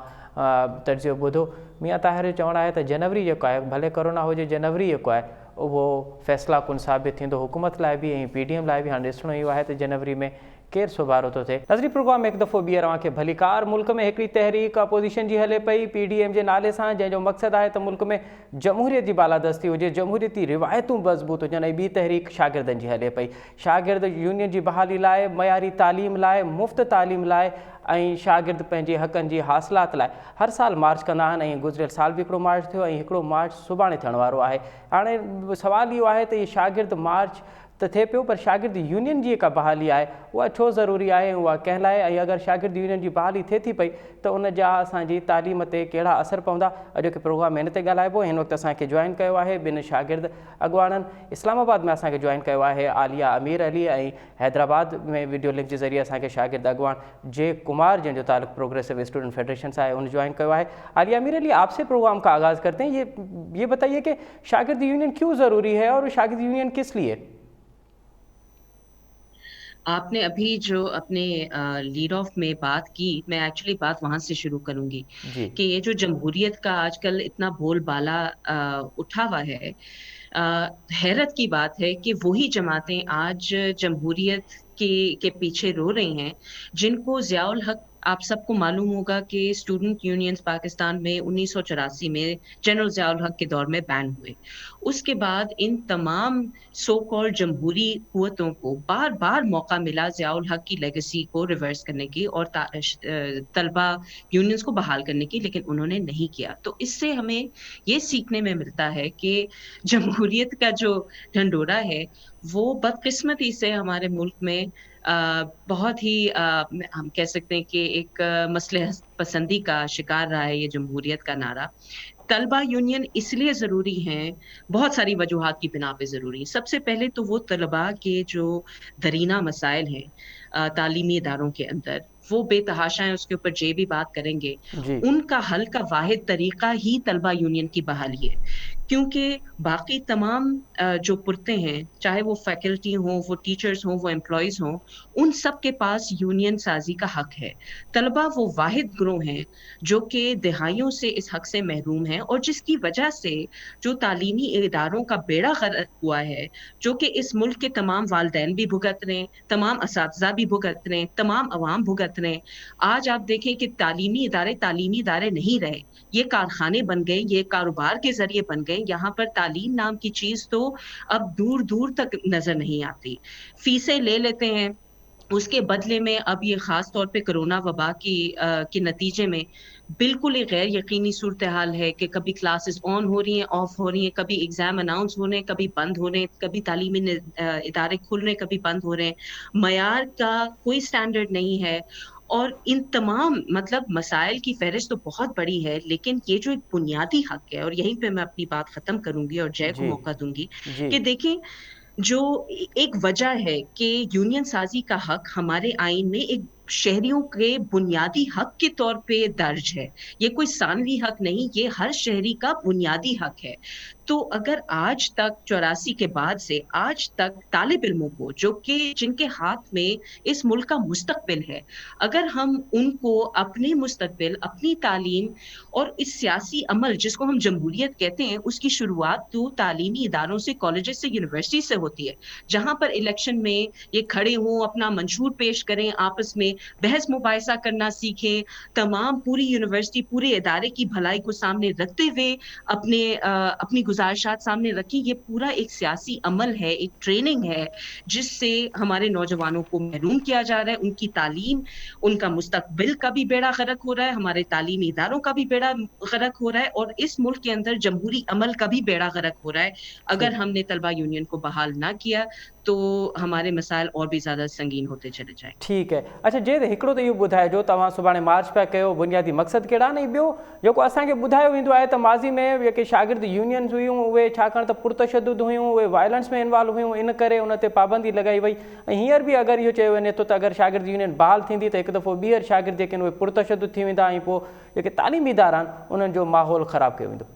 तर्जो ॿुधो। मियाँ ताहिर जो चवणु आहे त जनवरी जेको आहे, भले कोरोना हुजे, जनवरी जेको आहे उहो फ़ैसिला कुन साबित थींदो हुकूमत लाइ बि ऐं पीडीएम लाइ बि। हाणे ॾिसणो इहो आहे त जनवरी में केरु सुभारो थो थिए। नज़री प्रोग्राम हिकु दफ़ो ॿीहर अव्हांखे भलीकार। मुल्क में हिकिड़ी तहरीक अपोज़िशन जी हले पई पीडीएम जे नाले सां, जंहिंजो मक़सदु आहे त मुल्क में जमहूरियत जी बालादस्ती हुजे, जमहूरियती रिवायतूं मज़बूत हुजनि। ऐं ॿी तहरीक शागिर्दनि जी हले पई, शागिर्द यूनियन जी बहाली लाइ, मयारी तालीम लाइ, मुफ़्त तालीम लाइ ऐं शागिर्द पंहिंजे हक़नि जी हासिलात लाइ हर साल मार्च कंदा आहिनि। ऐं गुज़िरियल साल बि हिकिड़ो मार्च थियो ऐं हिकिड़ो मार्च सुभाणे थियण वारो आहे। हाणे सुवालु इहो आहे त इहे शागिर्द मार्च त थिए पियो, पर शागिर्द यूनियन जी जेका बहाली आहे उहा छो ज़रूरी आहे, उहा कंहिं लाइ? ऐं अगरि शागिर्द यूनियन जी बहाली थिए थी पई त उन जा असांजी तालीम ते कहिड़ा असर पवंदा? अॼोके प्रोग्राम हिन ते ॻाल्हाइबो। हिन वक़्तु असांखे जॉइन कयो आहे ॿिनि शागिर्द अॻुवाणनि। इस्लामाबाद में असांखे जॉइन कयो आहे आलिया अमीर अली, ऐं हैदराबाद में वीडियो लिंक जे ज़रिए असांखे शागिर्द अॻुवाण जे कुमार, जंहिंजो ताल्लुक़ प्रोग्रेसिव स्टूडेंट फेडरेशन से आहे, उन जॉइन कयो आहे। आलिया अमीर अली, आपसे प्रोग्राम का आगाज़ करते हैं। ये बताइए कि शागिर्द यूनियन क्यों ज़रूरी है और शागिर्द यूनियन किस लिए? आपने अभी जो अपने लीड ऑफ में बात की, मैं एक्चुअली बात वहां से शुरू करूंगी कि ये जो जमहूरियत का आजकल इतना बोलबाला उठा हुआ है, हैरत की बात है कि वही जमातें आज जमहूरियत के पीछे रो रही हैं, जिनको ज़ियाउल हक, आप सबको मालूम होगा कि स्टूडेंट यूनियंस पाकिस्तान में 1984 में जनरल ज़ियाउल हक के दौर में बैन हुए। उसके बाद इन तमाम सो कॉल्ड जमहूरी कुव्वतों को बार बार मौका मिला ज़ियाउल हक की लेगेसी को रिवर्स करने की और तलबा यूनियंस को बहाल करने की, लेकिन उन्होंने नहीं किया। तो इससे हमें ये सीखने में मिलता है कि जमहूरियत का जो ढंढोरा है वो बदकिस्मती से हमारे मुल्क में बहुत ही हम कह सकते हैं कि एक मसलहत पसंदी का शिकार रहा है ये जमहूरियत का नारा। तलबा यूनियन इसलिए ज़रूरी हैं, बहुत सारी वजूहात की बिना पे ज़रूरी। सबसे पहले तो वो तलबा के जो दरीना मसाइल हैं तालीमी इदारों के अंदर, वो बेतहाशा हैं, उसके ऊपर जे भी बात करेंगे। उनका हल का वाहिद तरीका ही तलबा यूनियन की बहाली है, क्योंकि बाकी तमाम जो पुरते हैं, चाहे वो फैकल्टी हों, वो टीचर्स हों, वो एम्प्लॉयज़ हों, उन सब के पास यूनियन साजी का हक है। तलबा वो वाहिद ग्रोह हैं जो कि दहाइयों से इस हक से महरूम हैं, और जिसकी वजह से जो तालीमी इदारों का बेड़ा गर्क हुआ है, जो कि इस मुल्क के तमाम वालिदैन भी भुगत रहे हैं, तमाम असातिज़ा भी भुगत रहे हैं, तमाम अवाम भुगत रहे हैं। आज आप देखें कि तालीमी इदारे नहीं रहे, ये कारखाने बन गए, ये कारोबार के जरिए बन गए। यहाँ पर तालीम नाम की चीज तो अब दूर दूर तक नजर नहीं आती। फीसें ले लेते हैं, उसके बदले में अब ये खास तौर पे कोरोना वबा के नतीजे में बिल्कुल ही गैर यकीनी सूरत हाल है कि कभी क्लासेस ऑन हो रही हैं, ऑफ हो रही हैं, कभी एग्जाम अनाउंस हो रहे हैं, कभी बंद हो रहे हैं, कभी तालीमी इदारे खुल रहे हैं, कभी बंद हो रहे हैं। मयार का कोई स्टैंडर्ड नहीं है। और इन तमाम मतलब मसाइल की फहरिस्त तो बहुत बड़ी है, लेकिन ये जो एक बुनियादी हक है, और यहीं पे मैं अपनी बात खत्म करूंगी और जय को जी मौका दूंगी जी कि देखें, जो एक वजह है कि यूनियन साजी का हक हमारे आइन में एक शहरियों के बुनियादी हक के तौर पे दर्ज है। ये कोई सानवी हक नहीं, ये हर शहरी का बुनियादी हक है। तो अगर आज तक 84 के बाद से आज तक तालिब इल्मों को, जो कि जिनके हाथ में इस मुल्क का मुस्तकबिल है, अगर हम उनको अपने मुस्तकबिल, अपनी तालीम और इस सियासी अमल जिसको हम जमहूरियत कहते हैं, उसकी शुरुआत तो तालीमी इदारों से, कॉलेजेस से, यूनिवर्सिटी से होती है, जहां पर इलेक्शन में ये खड़े हों, अपना मंशूर पेश करें, आपस में बहस मुबाहिसा करना सीखें, तमाम पूरी यूनिवर्सिटी, पूरे इदारे की भलाई को सामने रखते हुए अपनी गुजारिशात सामने रखी। ये पूरा एक सियासी अमल है, एक ट्रेनिंग है, जिससे हमारे नौजवानों को महरूम किया जा रहा है। उनकी तालीम, उनका मुस्तकबिल का भी बेड़ा गर्क हो रहा है, हमारे तालीमी इदारों का भी बेड़ा गर्क हो रहा है, और इस मुल्क के अंदर जमहूरी अमल का भी बेड़ा गर्क हो रहा है। अगर हमने तलबा यूनियन को बहाल ना किया तो हमारे मसाइल और भी ज़्यादा संगीन होते चले जाए। ठीक है। अच्छा जे हिकिड़ो त इहो ॿुधाइजो, तव्हां सुभाणे मार्च पिया कयो, बुनियादी मक़सदु कहिड़ा आहिनि? ॿियो जेको असांखे ॿुधायो वेंदो आहे त माज़ी में जेके शागिर्द यूनियन्स हुयूं उहे छाकाणि त पुरतशद्दुद हुयूं, उहे वायलेंस में इन्वॉल्व हुयूं, इन करे उन ते पाबंदी लॻाई वई। ऐं हींअर बि अगरि इहो चयो वञे थो त अगरि शागिर्द यूनियन बहाल थींदी त हिकु दफ़ो ॿीहर शागिर्द जेके आहिनि उहे पुरतशद्दुद थी वेंदा, ऐं पोइ जेके तालीमी इदारा आहिनि उन्हनि जो माहौल ख़राबु कयो वेंदो।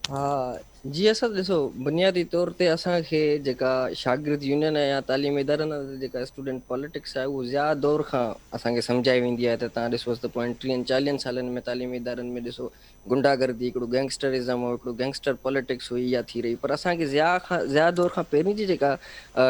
हाँ जी, असां ॾिसो बुनियादी तौर ते असांखे जेका शागिर्द यूनियन आहे या तालीमी इदारनि जेका स्टूडेंट पॉलिटिक्स आहे, उहो ज़्यादा दौर खां असांखे सम्झाई वेंदी आहे। त तव्हां ॾिसोसि त पोइ 30-40 सालनि में तालीमी इदारनि में ॾिसो गुंडागर्दी, हिकिड़ो गैंगस्टरिज़म हो, हिकिड़ो गैंगस्टर पॉलिटिक्स हुई या थी रही। पर असांखे ज़्यादा दौर खां पहिरीं जी जेका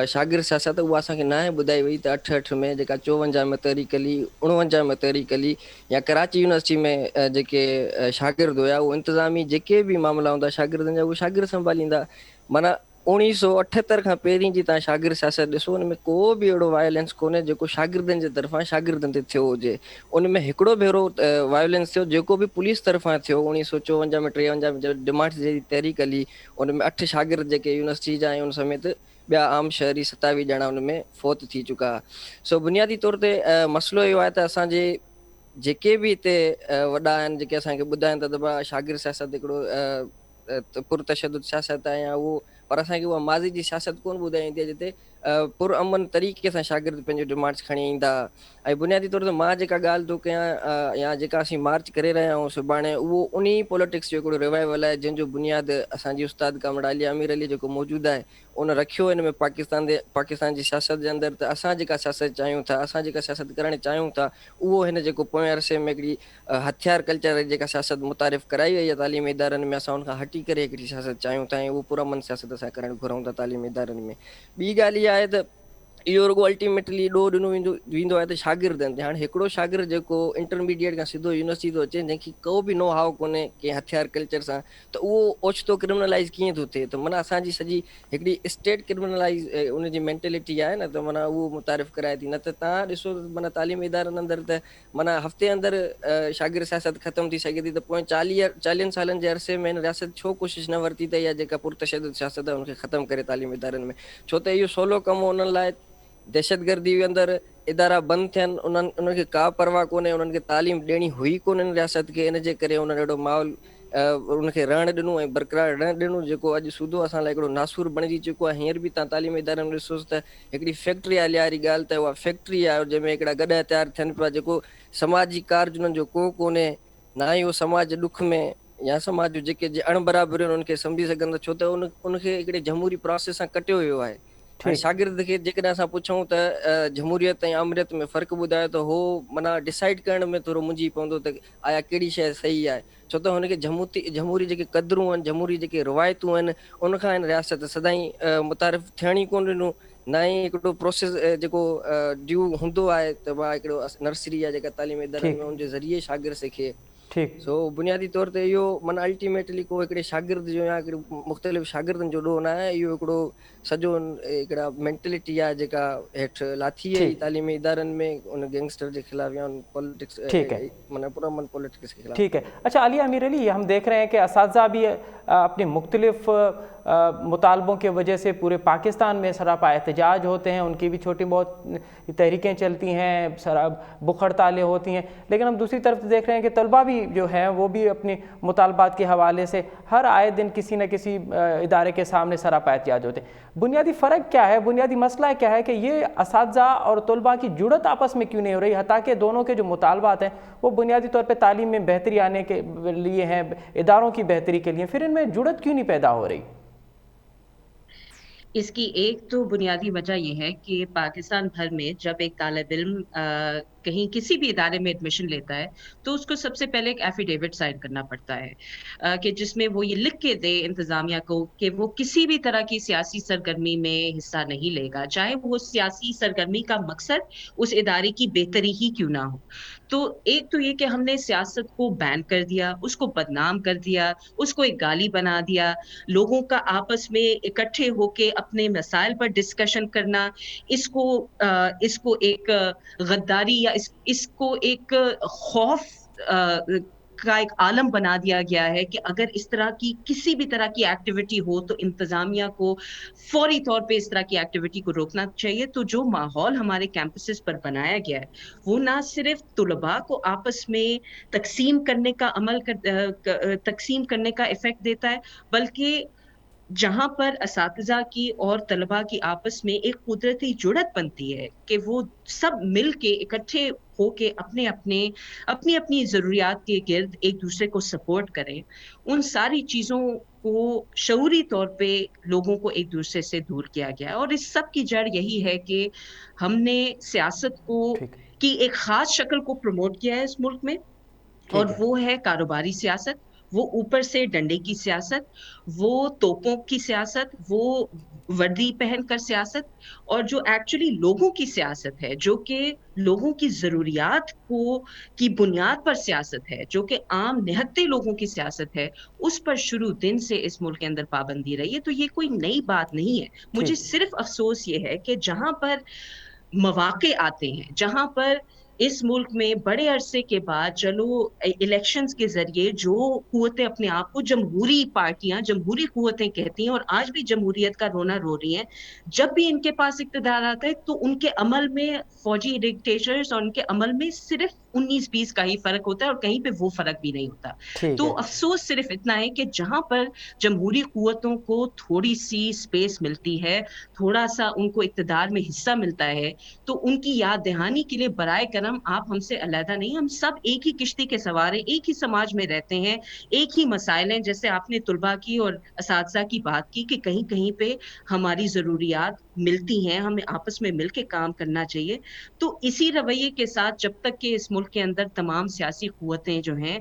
शागिर्द सियासत, उहा असांखे न आहे ॿुधाई वई त 88 में जेका 54 में तहरीक अली, 49 में तहरीक अली, या कराची यूनिवर्सिटी में जेके शागिर्द हुया, उहो इंतिज़ामी जेके बि मामला हूंदा शागिर्दनि जा, उहे शागिर्द संभालींदा। माना 1978 खां पहिरीं जी तव्हां शागिर्द सियासत ॾिसो, उन में को बि अहिड़ो वायलेंस कोन्हे जेको शागिर्दनि जे तरफ़ां शागिर्दनि ते थियो हुजे। उन में हिकिड़ो भेरो वायलेंस थियो जेको बि पुलिस तरफ़ां थियो 1954 में, 53 में डिमांड्स जी तहरीक अली, उन में 8 शागिर्द जेके यूनिवर्सिटी जा ऐं उन समेत ॿिया आम शहरी 27 ॼणा उन में फ़ौत थी चुका। सो बुनियादी तौर ते मसइलो इहो आहे त असांजे जेके बि हिते वॾा आहिनि, जेके असांखे ॿुधाइनि था त भाउ शागिर्द सियासत हिकिड़ो पुरतशद्दुद सियासत आहे या उहो, पर असांखे उहा माज़ी जी सियासत कोन ॿुधाई वेंदी आहे जिते पुरअमन तरीक़े सां शागिर्द पंहिंजो डिमांड्स खणी ईंदा। ऐं बुनियादी तौर ते मां जेका ॻाल्हि थो कयां या जेका असीं मार्च करे रहिया आहियूं सुभाणे, उहो उन पॉलिटिक्स जो हिकिड़ो रिवाइवल आहे जंहिंजो बुनियादु असांजी उस्ताद कामड़ा अली आमिर अली जेको मौजूदु आहे उन रखियो हिन में पाकिस्तान जी सियासत जे अंदरि। त असां जेका सियासत चाहियूं था, असां जेका सियासत करणु चाहियूं था, उहो हिन जेको पोएं अरसे में हिकिड़ी हथियार कल्चर जेका सियासत मुतारिफ़ कराई वई आहे तालीमी इदारनि में, असां उनखां हटी करे हिकिड़ी सियासत चाहियूं था, ऐं उहो पुरअमन सियासत असां करणु घुरूं था तालीमी इदारनि में। ॿी ॻाल्हि इहा आहे त इहो रुॻो अल्टीमेटली ॾोह ॾिनो वेंदो आहे त शागिर्दनि ते। हाणे हिकिड़ो शागिर्द जेको इंटरमीडिएट खां सिधो यूनिवर्सिटी थो अचे, जंहिंखे को बि नो हाउ कोन्हे कंहिं हथियार कल्चर सां, त उहो ओचितो क्रिमिनलाइज़ कीअं थो थिए? त माना असांजी सॼी हिकिड़ी स्टेट क्रिमिनलाइज़ उनजी मेंटेलिटी आहे न, त माना उहो मुतारिफ़ कराए थी। न त तव्हां ॾिसो माना तालीमी इदारनि अंदरि त माना हफ़्ते अंदरि शागिर्द सियासत ख़तमु थी सघे थी, त पोइ 40 सालनि जे अरसे में हिन रियासत छो कोशिशि न वरिती त इहा जेका पुरतशद्दुद सियासत आहे उनखे ख़तमु करे तालीमी इदारनि में? छो त इहो सवलो कमु उन्हनि लाइ। दहशतगर्दी अंदरि इदारा बंदि थियनि, उन्हनि खे का परवाह कोन्हे, उन्हनि खे तालीम ॾियणी हुई कोन रियासत खे, इन जे करे उन्हनि अहिड़ो माहौल उनखे रहणु ॾिनो ऐं बरक़रार रहणु ॾिनो, जेको अॼु सूदो असां लाइ हिकिड़ो नासूर बणिजी चुको आहे। हींअर बि तव्हां तालीमी इदारनि में ॾिसोसि त हिकिड़ी फैक्ट्री आहे, लियारी ॻाल्हि, त उहा फैक्ट्री आहे जंहिंमें हिकिड़ा गॾ तयारु थियनि पिया, जेको समाजी कार्य उन्हनि जो को कोन्हे, ना ई उहो समाज ॾुख में या समाज जो जेके अणबराबरियूं आहिनि उनखे सम्झी सघंदा, छो त उनखे हिकिड़े जमहूरी प्रोसेस सां कटियो वियो आहे। हाणे शागिर्द खे जेकॾहिं असां पुछूं त जमहूरियत ऐं आमरियत में फ़र्क़ु ॿुधायो, त हो माना डिसाइड करण में थोरो मुंझी पवंदो त आया कहिड़ी शइ सही आहे, छो त हुनखे जमहूरी जेके क़दरूं आहिनि, जमहूरी जेके रिवायतूं आहिनि, उनखां हिन रियासत सदाईं मुतारिफ़ थियण ई कोन ॾिनो। ना ई हिकिड़ो प्रोसेस जेको ड्यू हूंदो आहे त मां हिकिड़ो नर्सरी या जेका तालीमी इदारनि में ठीक उनजे ज़रिए शागिर्द सिखे। ठीक सो बुनियादी तौर ते इहो माना अल्टीमेटली को हिकिड़े शागिर्द जो या हिकिड़े मुख़्तलिफ़ शागिर्दनि जो ॾोह न आहे, इहो हिकिड़ो सॼो हिकिड़ा मेंटेलिटी आहे जेका हेठि लाथी आहे ठीक तालीमी इदारनि में उन गैंगस्टर जे ख़िलाफ़ या उन पॉलिटिक्स ठीक है माना पुरअमन पॉलिटिक्स के खिलाफ। ठीक है। अच्छा आलिया अमीर अली, हम देख रहे हैं कि असातिज़ा भी अपनी मुख्तलिफ मुतालबों की वजह से पूरे पाकिस्तान में सरापा एहतजाज होते हैं, उनकी भी छोटी बहुत तहरीकें चलती हैं, भूख हड़तालें होती हैं, लेकिन हम दूसरी तरफ देख रहे हैं कि तलबा भी जो हैं वो भी अपने मुतालबात के हवाले से हर आए दिन किसी न किसी इदारे के सामने सरापा एहतजाज होते हैं। बुनियादी फ़र्क क्या है, बुनियादी मसला क्या है कि ये असातिज़ा और तलबा की जुड़त आपस में क्यों नहीं हो रही, हता कि दोनों के जो मुतालबात हैं वो बुनियादी तौर पर तालीम में बेहतरी आने के लिए हैं, इदारों की बेहतरी के लिए, फिर इनमें जुड़त क्यों नहीं पैदा हो रही? इसकी एक तो बुनियादी वजह यह है कि पाकिस्तान भर में जब एक तालिब इल्म कहीं किसी भी इदारे में एडमिशन लेता है तो उसको सबसे पहले एक एफिडेविट साइन करना पड़ता है कि जिसमें वो ये लिख के दे इंतजामिया को कि वो किसी भी तरह की सियासी सरगर्मी में हिस्सा नहीं लेगा, चाहे वो सियासी सरगर्मी का मकसद उस इदारे की बेहतरी ही क्यों ना हो। तो एक तो ये कि हमने सियासत को बैन कर दिया, उसको बदनाम कर दिया, उसको एक गाली बना दिया, लोगों का आपस में इकट्ठे होके अपने मसाइल पर डिस्कशन करना, इसको एक गद्दारी या इसको एक खौफ का एक आलम बना दिया गया है कि अगर इस तरह की किसी भी तरह की एक्टिविटी हो तो इंतजामिया को फौरी तौर पे इस तरह की एक्टिविटी को रोकना चाहिए। तो जो माहौल हमारे कैंपसेस पर बनाया गया है वो ना सिर्फ तुलबा को आपस में तकसीम करने का तकसीम करने का इफेक्ट देता है, बल्कि जहां पर असातिज़ा की और तलबा की आपस में एक कुदरती जुड़त बनती है कि वो सब मिल के इकट्ठे होके अपनी अपनी ज़रूरियात के गिर्द एक दूसरे को सपोर्ट करें, उन सारी चीज़ों को शऊरी तौर पे लोगों को एक दूसरे से दूर किया गया है। और इस सब की जड़ यही है कि हमने सियासत को की एक खास शक्ल को प्रमोट किया है इस मुल्क में, और वो है कारोबारी सियासत, वो ऊपर से डंडे की सियासत, वो तोपों की सियासत, वो वर्दी पहनकर सियासत, और जो एक्चुअली लोगों की सियासत है, जो कि लोगों की जरूरियात को की बुनियाद पर सियासत है, जो कि आम निहत्ते लोगों की सियासत है, उस पर शुरू दिन से इस मुल्क के अंदर पाबंदी रही है। तो ये कोई नई बात नहीं है। मुझे सिर्फ अफसोस ये है कि जहां पर मौके आते हैं, जहां पर इस मुल्क में बड़े अरसे के बाद चलो इलेक्शंस के जरिए जो कुव्वतें अपने आप को जमहूरी पार्टियां, जमहूरी कुव्वतें कहती हैं और आज भी जमहूरियत का रोना रो रही हैं, जब भी इनके पास इक़्तिदार आता है तो उनके अमल में फौजी डिक्टेटर्स और उनके अमल में सिर्फ 19-20 का ही फर्क होता है और कहीं पे वो फर्क भी नहीं होता। तो अफसोस सिर्फ इतना है कि जहां पर जमहूरी कुव्वतों को थोड़ी सी स्पेस मिलती है, थोड़ा सा उनको इक़्तिदार में हिस्सा मिलता है, तो उनकी याद दहानी के लिए बराए करम आप हमसे अलहदा नहीं, हम सब एक ही किश्ती के सवार हैं, एक ही समाज में रहते हैं, एक ही मसाइल हैं। जैसे आपने तुलबा की और असातिज़ा की बात की कि कहीं कहीं पे हमारी ज़रूरियात मिलती हैं, हमें आपस में मिलके काम करना चाहिए। तो इसी रवैये के साथ जब तक कि इस मुल्क के अंदर तमाम सियासी कुव्वतें जो हैं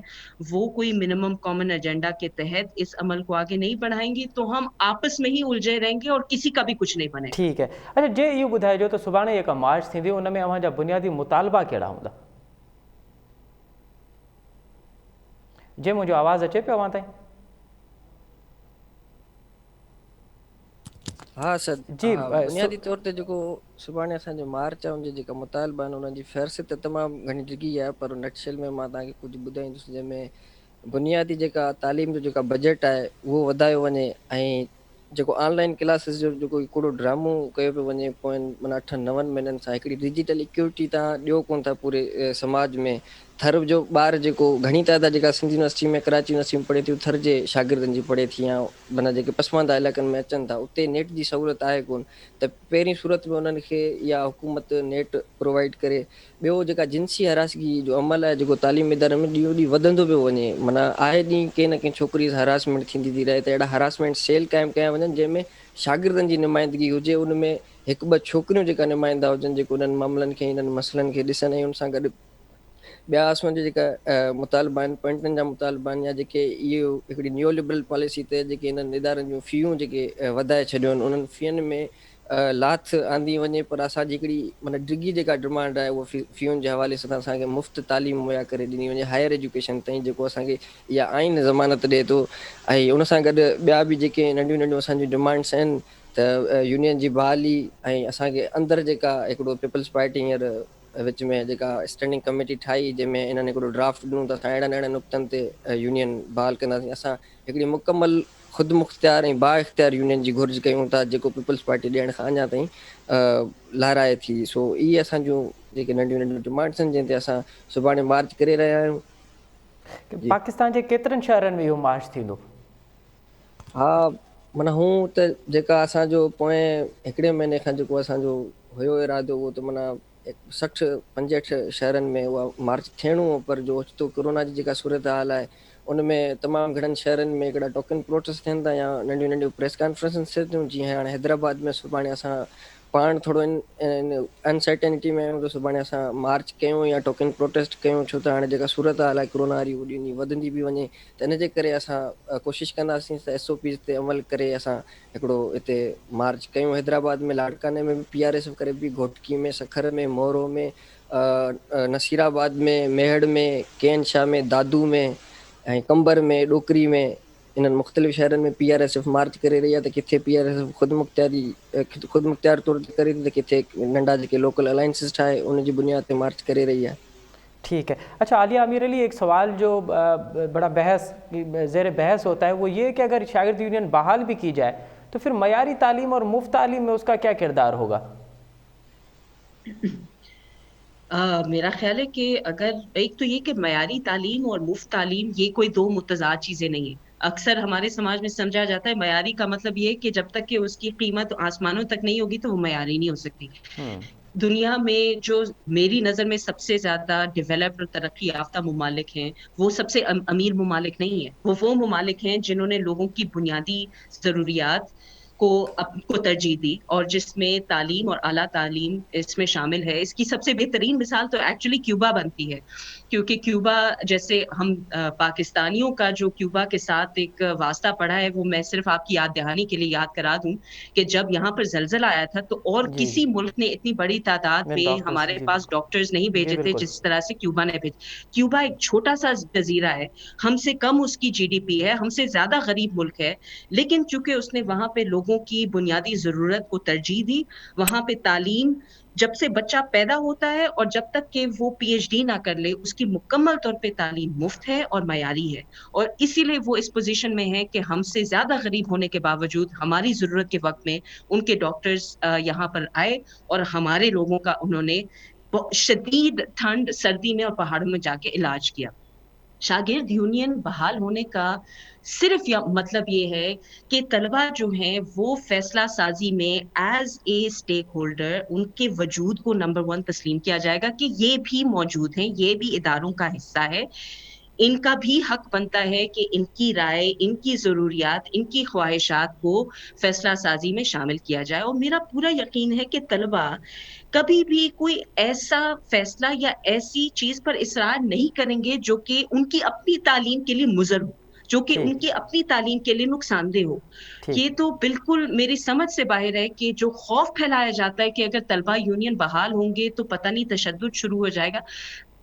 वो कोई मिनिमम कॉमन एजेंडा के तहत इस अमल को आगे नहीं बढ़ाएंगी तो हम आपस में ही उलझे रहेंगे और किसी का भी कुछ नहीं बनेगा। ठीक है। अच्छा जे इहो ॿुधाइजो त सुभाणे जेका मार्च थींदी उन में अव्हां जा बुनियादी मुतालबा कहिड़ा हूंदा? जे मुंहिंजो आवाज़ अचे पियो अव्हां ताईं? हाँ सर जी बुनियादी तौर ते जेको सुभाणे असांजो मार्च आहे उनजी जेका मुतालबा आहिनि उन्हनि जी फ़हरिस्त तमामु घणी डिघी आहे, पर नटशेल में मां तव्हांखे कुझु ॿुधाईंदुसि जंहिंमें बुनियादी जेका तालीम जो जेका बजट आहे उहो वधायो वञे, ऐं जेको ऑनलाइन क्लासिस जो जेको हिकिड़ो ड्रामो कयो पियो वञे पोयनि माना 8-9 महीननि सां, हिकिड़ी डिजिटल इक्विटी तव्हां ॾियो कोन था पूरे समाज में। थर जो ॿार जेको घणी तइदाद जेका सिंधी यूनिवर्सिटी में, कराची यूनिवर्सिटी में पढ़े थी, थर जे शागिर्दनि जी पढ़े थी, या माना जेके पसमानदा इलाइक़नि में अचनि था उते नेट जी सहूलियत आहे कोन, त पहिरीं सूरत में उन्हनि खे या हुकूमत नेट प्रोवाइड करे। ॿियो जेका जिनसी हरासगी जो अमल आहे जेको तालीम इदारनि में ॾींहों ॾींहुं वधंदो पियो वञे, माना आए ॾींहुं कंहिं न कंहिं छोकिरी सां हरासमेंट थींदी थी रहे, त अहिड़ा हरासमेंट सेल क़ाइमु कया वञनि जंहिंमें शागिर्दनि जी नुमाइंदगी हुजे, उनमें हिकु ॿ छोकिरियूं जेका नुमाइंदा हुजनि जेको उन्हनि मामलनि खे, इन्हनि मसइलनि खे ॾिसनि, ऐं उन सां गॾु ॿिया असांजा जेका मुतालबा आहिनि पॉइंटनि जा मुतालबा आहिनि, या जेके इहो हिकिड़ी न्यू लिबरल पॉलिसी ते जेके इन्हनि इदारनि जूं फ़ियूं जेके वधाए छॾियूं आहिनि, उन्हनि फ़ियुनि में लाथ आंदी वञे, पर असांजी हिकिड़ी माना डिघी जेका डिमांड आहे उहा फीयुनि जे हवाले सां असांखे मुफ़्त तालीम मुहैया करे ॾिनी वञे, हायर एजुकेशन ताईं, जेको असांखे इहा आइन ज़मानत ॾिए थो। ऐं उन सां गॾु ॿिया बि जेके नंढियूं नंढियूं असांजी डिमांड्स आहिनि, त यूनियन जी बहाली, ऐं असांखे अंदरि जेका हिकिड़ो पीपल्स पार्टी हींअर विच में जेका स्टैंडिंग कमेटी ठाही, जंहिंमें इन्हनि हिकिड़ो ड्राफ्ट ॾिनो त असां अहिड़नि नुक़्तनि ते यूनियन बहाल कंदासीं। असां हिकिड़ी मुकमल ख़ुदि मुख़्तियार ऐं बा इख़्तियार यूनियन जी घुर्ज कयूं था, जेको पीपल्स पार्टी ॾियण खां अञा ताईं लहराए थी। सो इहे असांजूं जेके नंढियूं नंढियूं डिमांड्स आहिनि, जंहिं ते असां सुभाणे मार्च करे रहिया आहियूं। पाकिस्तान जे केतिरनि शहरनि में इहो मार्च थींदो? हा, माना हू त जेका असांजो पोएं हिकिड़े महीने खां जेको असांजो हुयो इरादो, उहो त माना 65 शहरनि में उहा मार्च थियणो हो, पर जो ओचितो कोरोना जी जेका सूरत हाल आहे, उन में तमामु घणनि शहरनि में हिकिड़ा टोकन प्रोटेस्ट थियनि था या नंढियूं नंढियूं प्रेस कॉन्फ्रेंसिस थियनि थियूं। जीअं हाणे हैदराबाद में सुभाणे असां पाण थोरो अनसर्टेनिटी में आहियूं, त सुभाणे असां मार्च कयूं या टोकन प्रोटेस्ट कयूं, छो त हाणे जेका सूरत हाल आहे कोरोना वारी, उहो ॾींहुं वधंदी बि वञे। त इन जे करे असां कोशिशि कंदासीं त SOPs ते अमल करे असां हिकिड़ो हिते मार्च कयूं। हैदराबाद में लाड़काने में बि PRSF करे बि, घोटकी में, सखर में, मोरो में, नसीराबाद में, मेहड़ में, केन शाह में, दादू में, ऐं कंबर में, डोकरी में, इन्हनि मुख़्तलिफ़ शहरनि में PRSF मार्च करे रही आहे। त किथे PRSF ख़ुदि मुख़्तियार तौर ते करे थी, त किथे नंढा जेके लोकल अलायंसिस ठाहे उन जी बुनियाद ते मार्च करे रही है। ठीक है। अच्छा आलिया अमीर अली, एक सवाल जो बड़ा ज़ेर बहस होता है वो ये कि अगर शागिर्द यूनियन बहाल भी की जाए तो फिर मयारी तालीम और मुफ्त तालीम में उसका क्या किरदार होगा? मेरा ख्याल है कि अगर एक तो ये कि मयारी तालीम और मुफ्त तालीम ये कोई दो मुतज़ाद चीज़ें नहीं है। अक्सर हमारे समाज में समझा जाता है मयारी का मतलब ये है कि जब तक कि उसकी कीमत आसमानों तक नहीं होगी तो वो मयारी नहीं हो सकती। दुनिया में जो मेरी नज़र में सबसे ज़्यादा डेवलप्ड और तरक्की याफ्ता मुमालिक हैं, वो सबसे अमीर मुमालिक नहीं है। वो मुमालिक हैं जिन्होंने लोगों की बुनियादी ज़रूरियात को तरजीह दी और जिसमें तालीम और आला तालीम इसमें शामिल है। इसकी सबसे बेहतरीन मिसाल तो एक्चुअली क्यूबा बनती है, क्योंकि क्यूबा जैसे हम पाकिस्तानियों का जो क्यूबा के साथ एक वास्ता पड़ा है, वो मैं सिर्फ आपकी याद दहानी के लिए याद करा दूं कि जब यहाँ पर जलजला आया था तो और किसी मुल्क ने इतनी बड़ी तादाद में हमारे पास डॉक्टर्स नहीं भेजे थे जिस तरह से क्यूबा ने भेजे। क्यूबा एक छोटा सा जजीरा है, हमसे कम उसकी GDP है, हमसे ज्यादा गरीब मुल्क है, लेकिन चूंकि उसने वहां पे लोगों की बुनियादी जरूरत को तरजीह दी, वहां पे तालीम जब से बच्चा पैदा होता है और जब तक कि वो PhD ना कर ले, उसकी मुकम्मल तौर पे तालीम मुफ्त है और मयारी है। और इसीलिए वो इस पोजीशन में है कि हमसे ज्यादा गरीब होने के बावजूद हमारी जरूरत के वक्त में उनके डॉक्टर्स यहाँ पर आए और हमारे लोगों का उन्होंने शदीद ठंड सर्दी में और पहाड़ों में जाके इलाज किया। शागिर्द यूनियन बहाल होने का सिर्फ मतलब ये है कि तलबा जो हैं वो फैसला साजी में एज ए स्टेक होल्डर उनके वजूद को नंबर 1 तस्लीम किया जाएगा कि ये भी मौजूद हैं, ये भी इदारों का हिस्सा है, इनका भी हक बनता है कि इनकी राय, इनकी ज़रूरियात, इनकी ख्वाहिशात को फैसला साजी में शामिल किया जाए। और मेरा पूरा यकीन है कि तलबा कभी भी कोई ऐसा फैसला या ऐसी चीज पर इसरार नहीं करेंगे जो कि उनकी अपनी तालीम के लिए मुज़र हो, जो कि उनकी अपनी तालीम के लिए नुकसानदेह हो। ये तो बिल्कुल मेरी समझ से बाहर है कि जो खौफ फैलाया जाता है कि अगर तलबा यूनियन बहाल होंगे तो पता नहीं तशद्दुद शुरू हो जाएगा।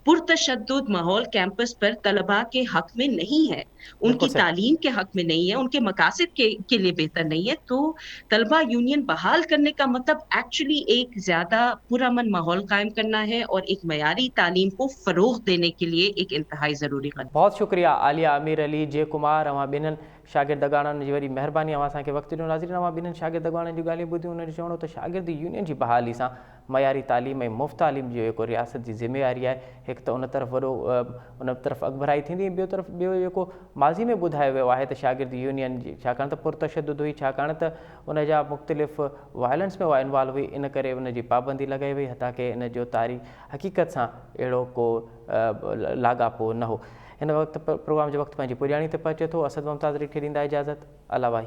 पुरतशद्दुद माहौल कैंपस पर तलबा के हक में नहीं है, उनकी तालीम के हक में नहीं है, उनके मकासद के लिए बेहतर नहीं है। तो तलबा यूनियन बहाल करने का मतलब एक्चुअली एक ज्यादा पुरअमन माहौल कायम करना है और एक मयारी तालीम को फरोग देने के लिए एक इंतहाई ज़रूरी कदम। बहुत शुक्रिया आलिया अमीर अली, जय कुमार, अवां ॿिन्हिनि शागिर्दगाणनि जी वरी महिरबानी, अवां असांखे वक़्तु ॾिनो। नाज़रीन, अवां ॿिन्हिनि शागिर्दगाणनि जूं ॻाल्हियूं ॿुधियूं। उन्हनि चवणो त शागिर्द यूनियन जी बहाली सां मयारी तालीम ऐं मुफ़्त तालीम जो जेको रियासत जी ज़िम्मेवारी आहे, हिकु त उन तरफ़ उन तरफ़ अॻिभराई थींदी, ॿियो जेको माज़ी में ॿुधायो वियो आहे त शागिर्द यूनियन जी छाकाणि त पुरतशद्दुद हुई, छाकाणि त उन जा मुख़्तलिफ़ वायलेंस में उहा इन्वॉल्व हुई, इन करे उन जी पाबंदी लॻाई वई, हथा कि इन जो हक़ीक़त सां अहिड़ो को लाॻापो न हो। हिन वक़्तु प्रोग्राम जो वक़्तु पंहिंजी पुॼाणी ते पहुचे थो। असद मुमताज़ खे ॾींदा इजाज़त। अला भाई।